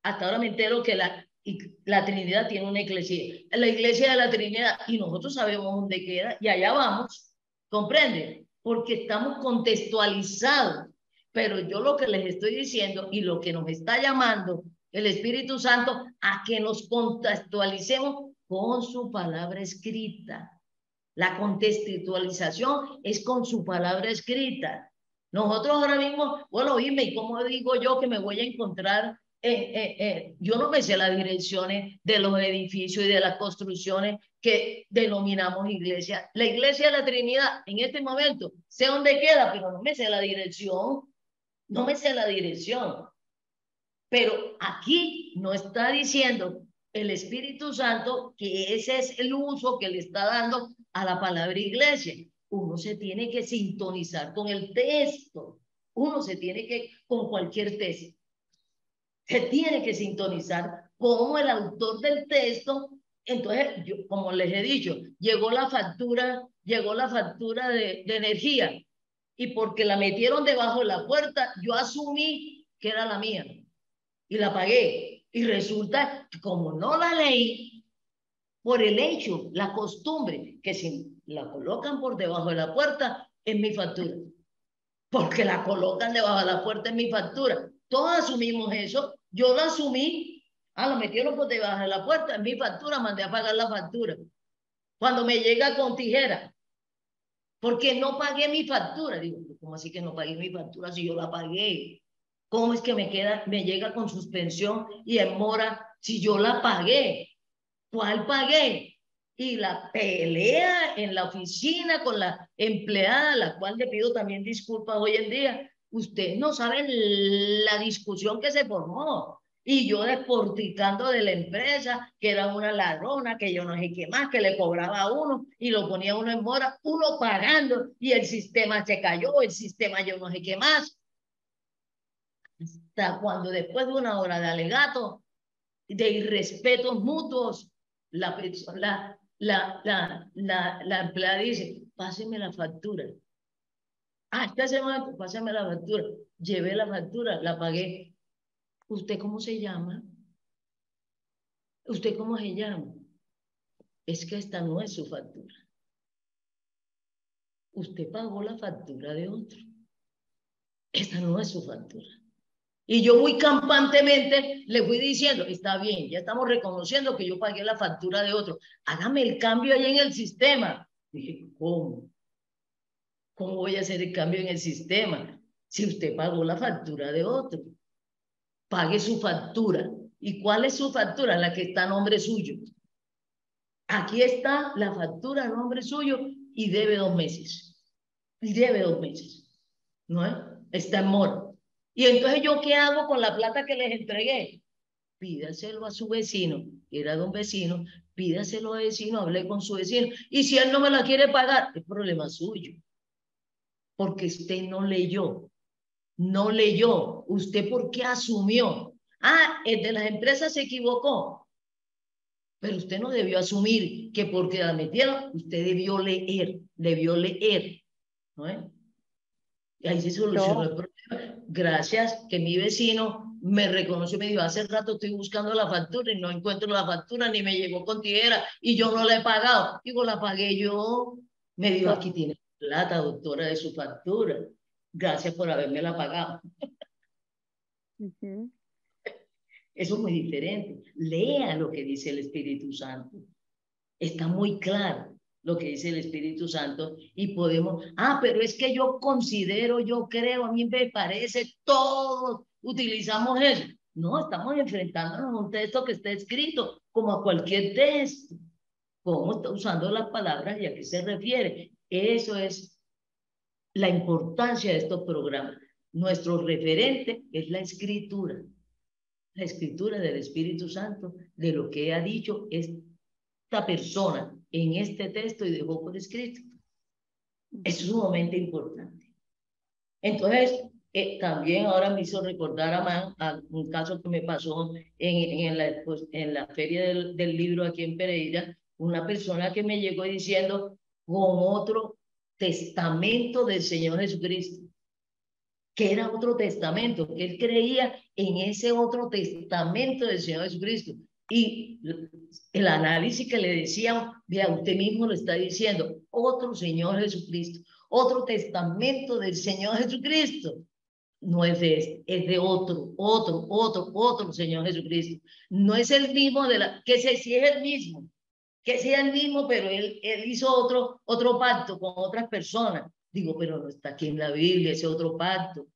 Hasta ahora me entero que la Trinidad tiene una iglesia, la iglesia de la Trinidad, y nosotros sabemos dónde queda, y allá vamos, ¿comprenden? Porque estamos contextualizados. Pero yo lo que les estoy diciendo y lo que nos está llamando el Espíritu Santo a que nos contextualicemos con su palabra escrita. La contextualización es con su palabra escrita. Nosotros ahora mismo, bueno, oíme, ¿y cómo digo yo que me voy a encontrar? Yo no me sé las direcciones de los edificios y de las construcciones que denominamos iglesia. La iglesia de la Trinidad, en este momento, sé dónde queda, pero no me sé la dirección. No me sé la dirección. Pero aquí no está diciendo el Espíritu Santo que ese es el uso que le está dando a la palabra iglesia. Uno se tiene que sintonizar con el texto. Uno se tiene que, con cualquier texto, se tiene que sintonizar como el autor del texto. Entonces, yo, como les he dicho, llegó la factura de energía y porque la metieron debajo de la puerta, yo asumí que era la mía y la pagué. Y resulta que como no la leí, por el hecho, la costumbre, que si la colocan por debajo de la puerta, es mi factura. Porque la colocan debajo de la puerta, es mi factura. Todos asumimos eso. Yo lo asumí. Lo metieron por debajo de la puerta, es mi factura, mandé a pagar la factura. Cuando me llega con tijera, porque no pagué mi factura. Digo, ¿cómo así que no pagué mi factura si yo la pagué? ¿Cómo es que me llega con suspensión y en mora si yo la pagué? ¿Cuál pagué? Y la pelea en la oficina con la empleada, a la cual le pido también disculpas hoy en día. Ustedes no saben la discusión que se formó. Y yo desporticando de la empresa, que era una ladrona, que yo no sé qué más, que le cobraba a uno y lo ponía uno en mora, uno pagando y el sistema se cayó, el sistema yo no sé qué más. Hasta cuando después de una hora de alegato, de irrespetos mutuos, la persona, la empleada dice, páseme la factura. Hasta ese momento, páseme la factura. Llevé la factura, la pagué. ¿Usted cómo se llama? ¿Usted cómo se llama? Es que esta no es su factura. Usted pagó la factura de otro. Esta no es su factura. Y yo muy campantemente le fui diciendo, está bien, ya estamos reconociendo que yo pagué la factura de otro. Hágame el cambio ahí en el sistema. Dije, ¿cómo? ¿Cómo voy a hacer el cambio en el sistema? Si usted pagó la factura de otro. Pague su factura. ¿Y cuál es su factura? La que está a nombre suyo. Aquí está la factura a nombre suyo y debe 2 meses. Y debe 2 meses. ¿No es? Está en mora. Y entonces, ¿yo qué hago con la plata que les entregué? Pídaselo a su vecino, era de un vecino, pídaselo al vecino, hablé con su vecino. Y si él no me la quiere pagar, es problema suyo. Porque usted no leyó. No leyó. ¿Usted por qué asumió? El de las empresas se equivocó. Pero usted no debió asumir que porque la metieron, usted debió leer. ¿No es? Y ahí se solucionó el problema. Gracias que mi vecino me reconoció y me dijo, hace rato estoy buscando la factura y no encuentro la factura, ni me llegó con tijera y yo no la he pagado. Digo, la pagué yo. Me dijo, aquí tiene plata, doctora, de su factura. Gracias por haberme la pagado. Eso es muy diferente. Lea lo que dice el Espíritu Santo. Está muy claro. lo que dice el Espíritu Santo y podemos, pero es que yo considero, yo creo, a mí me parece, todos utilizamos eso. No, estamos enfrentándonos a un texto que está escrito como a cualquier texto. ¿Cómo está usando las palabras y a qué se refiere? Eso es la importancia de estos programas. Nuestro referente es la escritura del Espíritu Santo, de lo que ha dicho esta persona en este texto y dejó por escrito. Es sumamente importante. Entonces, también ahora me hizo recordar a un caso que me pasó en la feria del libro aquí en Pereira, una persona que me llegó diciendo con otro testamento del Señor Jesucristo, que era otro testamento, que él creía en ese otro testamento del Señor Jesucristo. Y el análisis que le decían, vea, usted mismo lo está diciendo, otro Señor Jesucristo, otro testamento del Señor Jesucristo. No es de este, es de otro Señor Jesucristo. No es el mismo que sí es el mismo, que sea el mismo, pero él hizo otro pacto con otras personas. Digo, pero no está aquí en la Biblia ese otro pacto.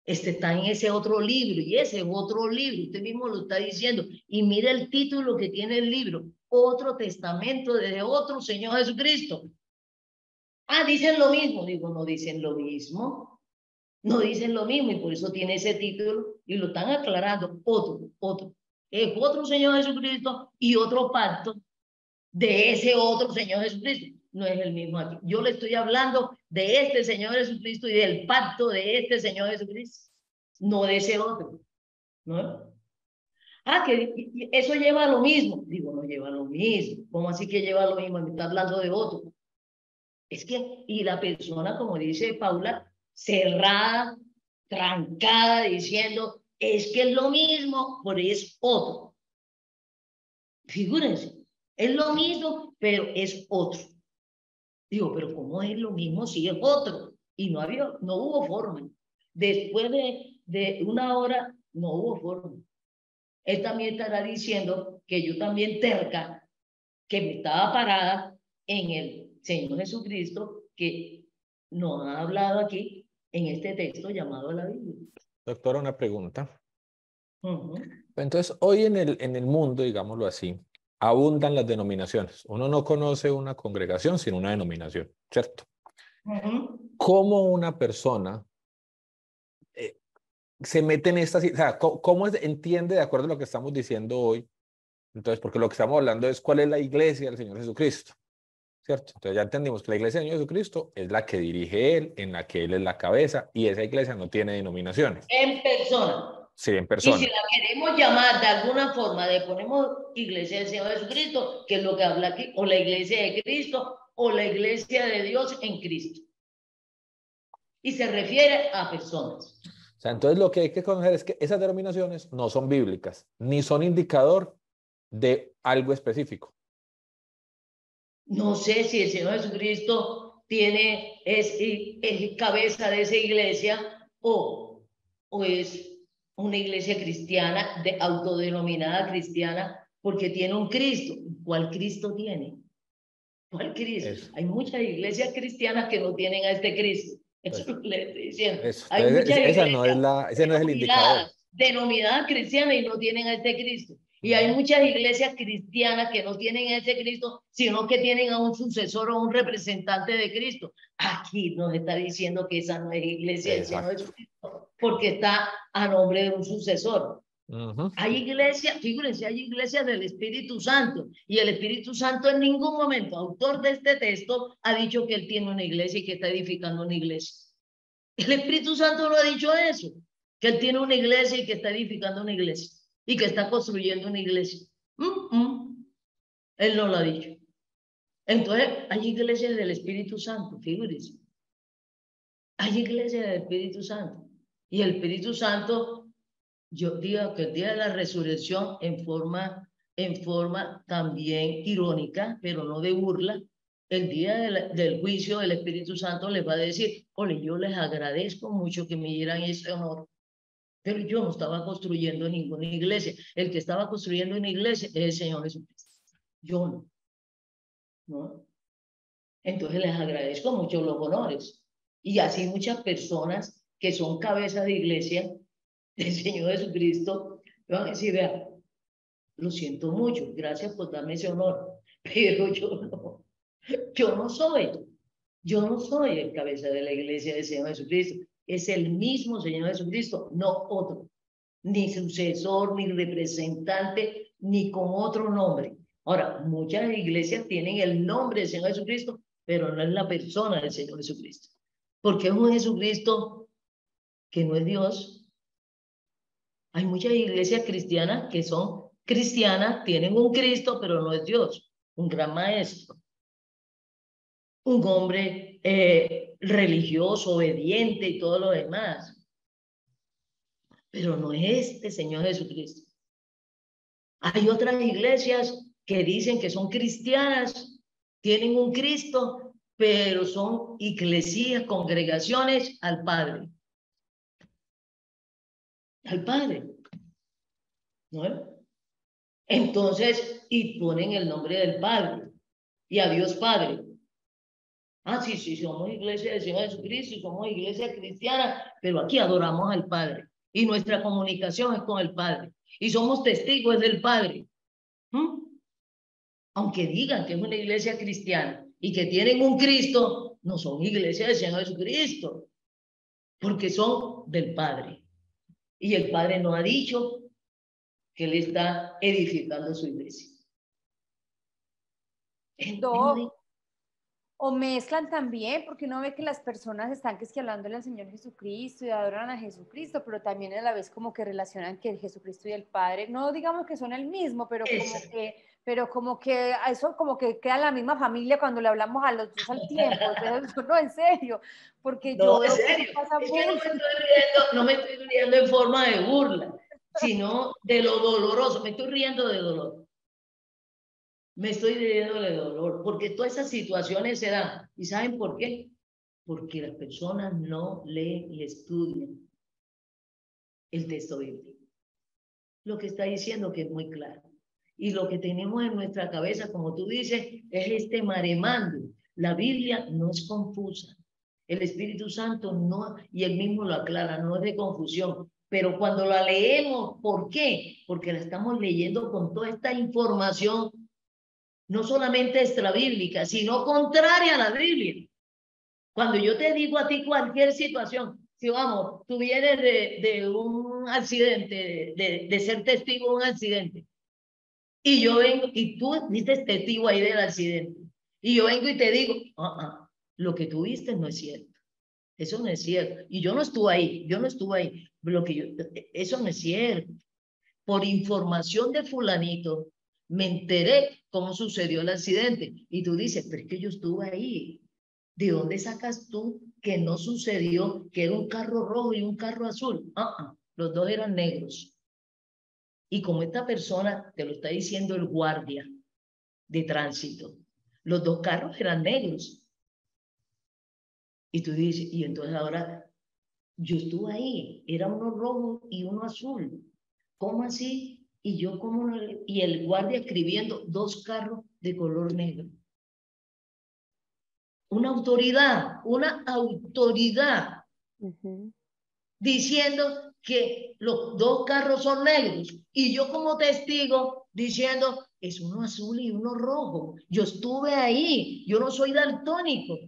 Está en ese otro libro, y ese es otro libro, usted mismo lo está diciendo, y mira el título que tiene el libro, otro testamento de otro Señor Jesucristo. Dicen lo mismo. Digo, no dicen lo mismo, no dicen lo mismo, y por eso tiene ese título, y lo están aclarando, es otro Señor Jesucristo y otro pacto de ese otro Señor Jesucristo. No es el mismo aquí. Yo le estoy hablando de este Señor Jesucristo y del pacto de este Señor Jesucristo, no de ese otro, ¿no? Que eso lleva a lo mismo. Digo, no lleva a lo mismo. ¿Cómo así que lleva a lo mismo? Me está hablando de otro. Es que, y la persona, como dice Paula, cerrada, trancada, diciendo, es que es lo mismo, pero es otro. Figúrense, es lo mismo, pero es otro. Digo, pero ¿cómo es lo mismo si es otro? Y no hubo forma. Después de una hora, no hubo forma. Él también estará diciendo que yo también terca, que me estaba parada en el Señor Jesucristo, que nos ha hablado aquí en este texto llamado la Biblia. Doctora, una pregunta. Entonces, hoy en el mundo, digámoslo así, abundan las denominaciones. Uno no conoce una congregación sin una denominación, ¿cierto? ¿Cómo una persona se mete en esta, o sea, cómo entiende de acuerdo a lo que estamos diciendo hoy? Entonces, porque lo que estamos hablando es cuál es la iglesia del Señor Jesucristo, ¿cierto? Entonces ya entendimos que la iglesia del Señor Jesucristo es la que dirige Él, en la que Él es la cabeza, y esa iglesia no tiene denominaciones. En persona. Sí, en persona. Y si la queremos llamar de alguna forma, le ponemos iglesia del Señor Jesucristo, que es lo que habla aquí, o la iglesia de Cristo, o la iglesia de Dios en Cristo. Y se refiere a personas. O sea, entonces lo que hay que conocer es que esas denominaciones no son bíblicas, ni son indicador de algo específico. No sé si el Señor Jesucristo es cabeza de esa iglesia o es una iglesia cristiana, autodenominada cristiana, porque tiene un Cristo. ¿Cuál Cristo tiene? ¿Cuál Cristo? Eso. Hay muchas iglesias cristianas que no tienen a este Cristo. Eso es lo que le estoy diciendo. Eso. Hay muchas ese no es el indicador. Denominadas cristianas y no tienen a este Cristo. Y hay muchas iglesias cristianas que no tienen a ese Cristo, sino que tienen a un sucesor o un representante de Cristo. Aquí nos está diciendo que esa no es iglesia del Señor Jesucristo, porque está a nombre de un sucesor. Hay iglesias, fíjense, hay iglesias del Espíritu Santo, y el Espíritu Santo en ningún momento, autor de este texto, ha dicho que él tiene una iglesia y que está edificando una iglesia. El Espíritu Santo no ha dicho eso, que él tiene una iglesia y que está edificando una iglesia y que está construyendo una iglesia. Él no lo ha dicho. Entonces, hay iglesias del Espíritu Santo, fíjense. Hay iglesias del Espíritu Santo, y el Espíritu Santo, yo digo que el día de la resurrección, en forma también irónica, pero no de burla, el día del juicio, el Espíritu Santo les va a decir, ole, yo les agradezco mucho que me dieran ese honor, pero yo no estaba construyendo ninguna iglesia. El que estaba construyendo una iglesia es el Señor Jesucristo. Yo no. Entonces les agradezco mucho los honores. Y así muchas personas que son cabezas de iglesia del Señor Jesucristo me van a decir, vea, lo siento mucho, gracias por darme ese honor, pero yo no soy el cabeza de la iglesia del Señor Jesucristo, es el mismo Señor Jesucristo, no otro, ni sucesor, ni representante, ni con otro nombre. Ahora, muchas iglesias tienen el nombre del Señor Jesucristo, pero no es la persona del Señor Jesucristo, porque es un Jesucristo que no es Dios. Hay muchas iglesias cristianas que son cristianas, tienen un Cristo, pero no es Dios, un gran maestro, un hombre religioso, obediente y todo lo demás, pero no es este Señor Jesucristo. Hay otras iglesias que dicen que son cristianas, tienen un Cristo, pero son iglesias, congregaciones al Padre. Al Padre, ¿no? Entonces, y ponen el nombre del Padre y a Dios Padre. Ah, sí, sí, somos iglesia del Señor Jesucristo, somos iglesia cristiana, pero aquí adoramos al Padre y nuestra comunicación es con el Padre y somos testigos del Padre. Aunque digan que es una iglesia cristiana y que tienen un Cristo, no son iglesia del Señor Jesucristo, porque son del Padre. Y el Padre no ha dicho que Él está edificando su iglesia. O mezclan también, porque uno ve que las personas están que es que hablándole al Señor Jesucristo y adoran a Jesucristo, pero también a la vez como que relacionan que el Jesucristo y el Padre, no digamos que son el mismo, pero como que eso como que queda la misma familia cuando le hablamos a los dos al tiempo. Eso no, en serio, porque no, yo en serio, pasa es que no me estoy riendo en forma de burla, sino de lo doloroso, me estoy riendo de dolor. Me estoy riendo de dolor, porque todas esas situaciones se dan. ¿Y saben por qué? Porque las personas no leen y estudian el texto bíblico. Lo que está diciendo que es muy claro. Y lo que tenemos en nuestra cabeza, como tú dices, es este maremando. La Biblia no es confusa. El Espíritu Santo no, y él mismo lo aclara, no es de confusión. Pero cuando la leemos, ¿por qué? Porque la estamos leyendo con toda esta información no solamente extrabíblica, sino contraria a la Biblia. Cuando yo te digo a ti cualquier situación, si vamos, tú vienes de un accidente, de ser testigo de un accidente, y yo vengo, y tú viste testigo ahí del accidente, y yo vengo y te digo, lo que tú viste no es cierto. Eso no es cierto. Y yo no estuve ahí, eso no es cierto. Por información de fulanito, me enteré cómo sucedió el accidente. Y tú dices, pero es que yo estuve ahí. ¿De dónde sacas tú que no sucedió, que era un carro rojo y un carro azul? Los dos eran negros. Y como esta persona, te lo está diciendo el guardia de tránsito, los dos carros eran negros. Y tú dices, y entonces ahora, yo estuve ahí, era uno rojo y uno azul. ¿Cómo así? Y yo como, y el guardia escribiendo dos carros de color negro. Una autoridad diciendo que los dos carros son negros y yo como testigo diciendo es uno azul y uno rojo. Yo estuve ahí, yo no soy daltónico,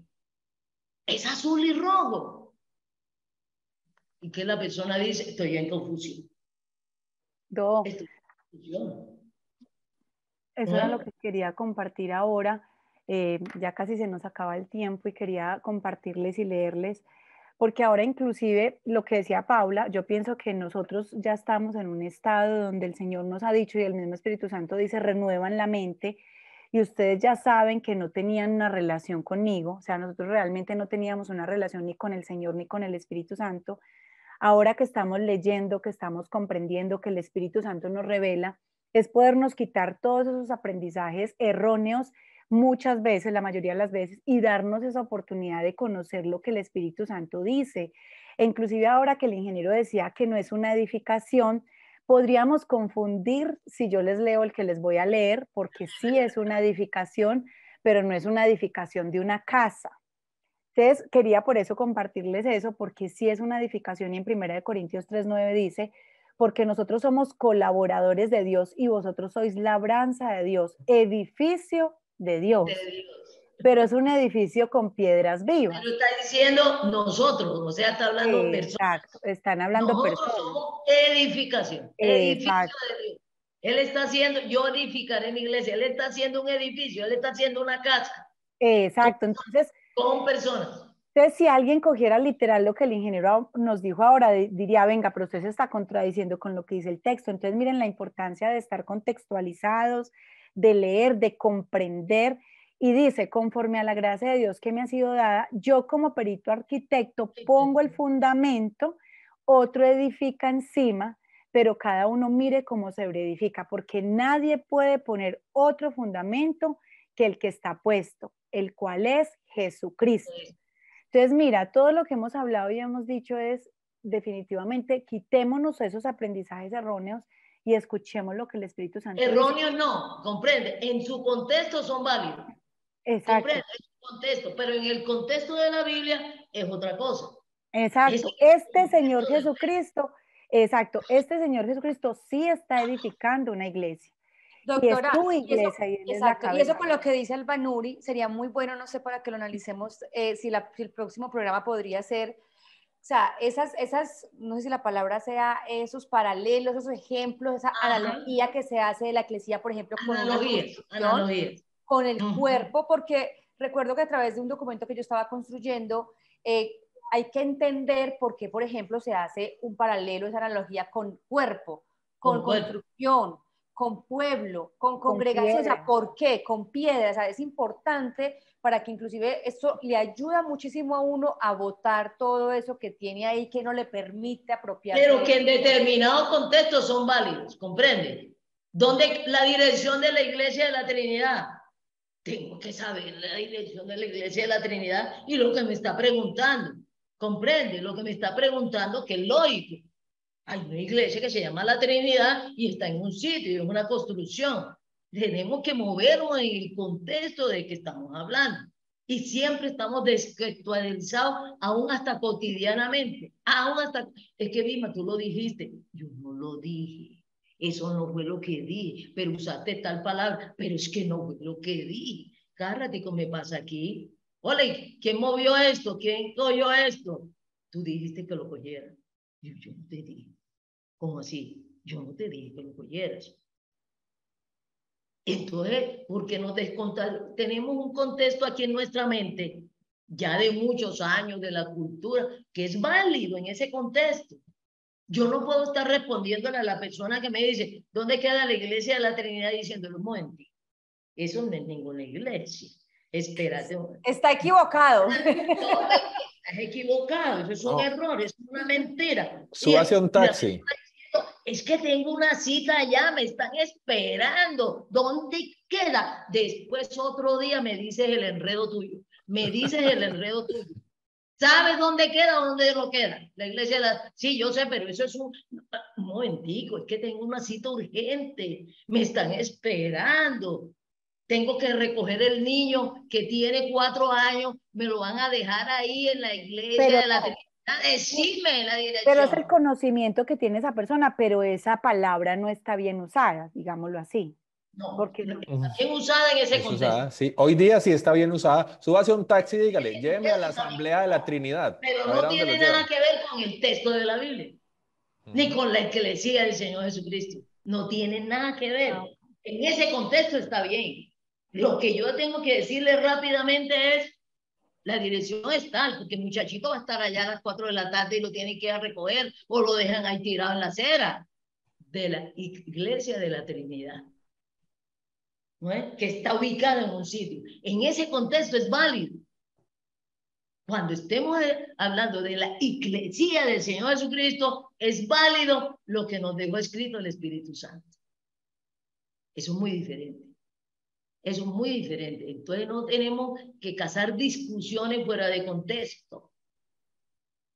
es azul y rojo. ¿Y qué la persona dice? Estoy en confusión. Estoy en confusión. Eso era lo que quería compartir ahora. Ya casi se nos acaba el tiempo y quería compartirles y leerles, porque ahora inclusive lo que decía Paula, yo pienso que nosotros ya estamos en un estado donde el Señor nos ha dicho y el mismo Espíritu Santo dice, renuevan la mente, y ustedes ya saben que no tenían una relación conmigo, o sea, nosotros realmente no teníamos una relación ni con el Señor ni con el Espíritu Santo. Ahora que estamos leyendo, que estamos comprendiendo, que el Espíritu Santo nos revela, es podernos quitar todos esos aprendizajes erróneos muchas veces, la mayoría de las veces, y darnos esa oportunidad de conocer lo que el Espíritu Santo dice. E inclusive ahora que el ingeniero decía que no es una edificación, podríamos confundir si yo les leo el que les voy a leer, porque sí es una edificación, pero no es una edificación de una casa. Entonces, quería por eso compartirles eso, porque sí es una edificación, y en 1 Corintios 3:9 dice, porque nosotros somos colaboradores de Dios y vosotros sois labranza de Dios, edificio de Dios. De Dios. Pero es un edificio con piedras vivas. Pero está diciendo nosotros, o sea, está hablando personas. Exacto, están hablando Nosotros personas. somos edificación, edificio de Dios. Él está haciendo, yo edificaré mi iglesia, él está haciendo un edificio, él está haciendo una casa. Exacto, entonces, con personas. Entonces, si alguien cogiera literal lo que el ingeniero nos dijo ahora, diría, venga, pero usted se está contradiciendo con lo que dice el texto. Entonces, miren la importancia de estar contextualizados, de leer, de comprender. Y dice, conforme a la gracia de Dios que me ha sido dada, yo como perito arquitecto pongo el fundamento, otro edifica encima, pero cada uno mire cómo se edifica, porque nadie puede poner otro fundamento que el que está puesto, el cual es Jesucristo. Entonces, mira, todo lo que hemos hablado y hemos dicho es, definitivamente, quitémonos esos aprendizajes erróneos y escuchemos lo que el Espíritu Santo dice. Erróneos no, comprende, en su contexto son válidos. Exacto. Comprende, en su contexto, pero en el contexto de la Biblia es otra cosa. Exacto. Este Señor Jesucristo, exacto, este Señor Jesucristo sí está edificando una iglesia. Doctora, y es tu iglesia, y eso con lo que dice Albanuri sería muy bueno, no sé, para que lo analicemos, si el próximo programa podría ser, o sea, esas, no sé si la palabra sea esos paralelos, esos ejemplos, esa analogía que se hace de la eclesía, por ejemplo, con analogías. Con el cuerpo, porque recuerdo que a través de un documento que yo estaba construyendo, hay que entender por qué, por ejemplo, se hace un paralelo, esa analogía con cuerpo, con construcción, con pueblo, con congregación, o sea, ¿por qué? Con piedras, o sea, es importante para que inclusive esto le ayuda muchísimo a uno a botar todo eso que tiene ahí que no le permite apropiarse. Pero que en determinados contextos son válidos, ¿comprende? ¿Dónde la dirección de la Iglesia de la Trinidad? Tengo que saber la dirección de la Iglesia de la Trinidad y lo que me está preguntando, ¿comprende? Lo que me está preguntando, que es lógico. Hay una iglesia que se llama la Trinidad y está en un sitio y es una construcción. Tenemos que movernos en el contexto de que estamos hablando. Y siempre estamos descontextualizados, aún hasta cotidianamente. Es que Vilma, tú lo dijiste. Yo no lo dije. Eso no fue lo que di. Pero usaste tal palabra. Pero es que no fue lo que di. Cada ratico me pasa aquí. Hola, ¿quién movió esto? ¿Quién cogió esto? Tú dijiste que lo cogiera. Yo no te dije. ¿Cómo así? Yo no te dije que lo cogieras. Entonces, ¿por qué no descontar? Tenemos un contexto aquí en nuestra mente, ya de muchos años de la cultura, que es válido en ese contexto. Yo no puedo estar respondiéndole a la persona que me dice, ¿dónde queda la iglesia de la Trinidad? Diciéndole un momentito. Eso no es ninguna iglesia. Espérate. Está equivocado. Estás equivocado. Eso es un error, es una mentira. Súbase a un taxi. Es que tengo una cita allá, me están esperando. ¿Dónde queda? Después otro día me dices el enredo tuyo. Me dices el enredo tuyo. ¿Sabes dónde queda o dónde no queda? La iglesia, sí, yo sé, pero eso es un momentico, es que tengo una cita urgente. Me están esperando. Tengo que recoger el niño que tiene 4 años, me lo van a dejar ahí en la iglesia de la Trinidad. Decime la dirección. Pero es el conocimiento que tiene esa persona, pero esa palabra no está bien usada, digámoslo así. No, porque está bien usada en ese contexto. Usada, sí. Hoy día sí está bien usada. Súbase a un taxi y dígale, lléveme a la asamblea de la Trinidad. Pero no tiene nada que ver con el texto de la Biblia, ni con la eclesía del Señor Jesucristo. No tiene nada que ver. No. En ese contexto está bien. Lo que yo tengo que decirle rápidamente es, la dirección es tal, porque el muchachito va a estar allá a las 4 de la tarde y lo tienen que ir a recoger o lo dejan ahí tirado en la acera de la iglesia de la Trinidad, ¿no es? Que está ubicada en un sitio. En ese contexto es válido. Cuando estemos hablando de la iglesia del Señor Jesucristo, es válido lo que nos dejó escrito el Espíritu Santo. Eso es muy diferente. Eso es muy diferente. Entonces no tenemos que cazar discusiones fuera de contexto.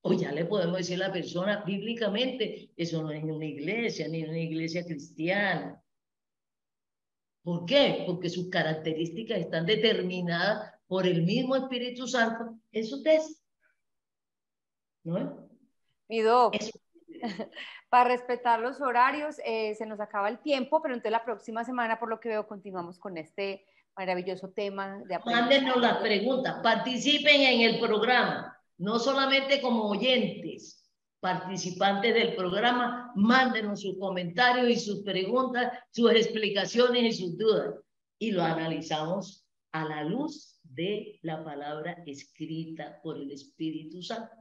O ya le podemos decir a la persona bíblicamente, eso no es una iglesia, ni una iglesia cristiana. ¿Por qué? Porque sus características están determinadas por el mismo Espíritu Santo en su test. ¿No? Mi doc, Eso. para respetar los horarios, se nos acaba el tiempo, pero entonces la próxima semana, por lo que veo, continuamos con este maravilloso tema de aprendizaje. Mándenos las preguntas, participen en el programa, no solamente como oyentes, participantes del programa, mándenos sus comentarios y sus preguntas, sus explicaciones y sus dudas, y lo analizamos a la luz de la palabra escrita por el Espíritu Santo.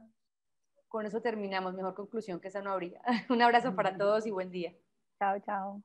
Con eso terminamos, mejor conclusión que esa no habría. Un abrazo para todos y buen día. Chao, chao.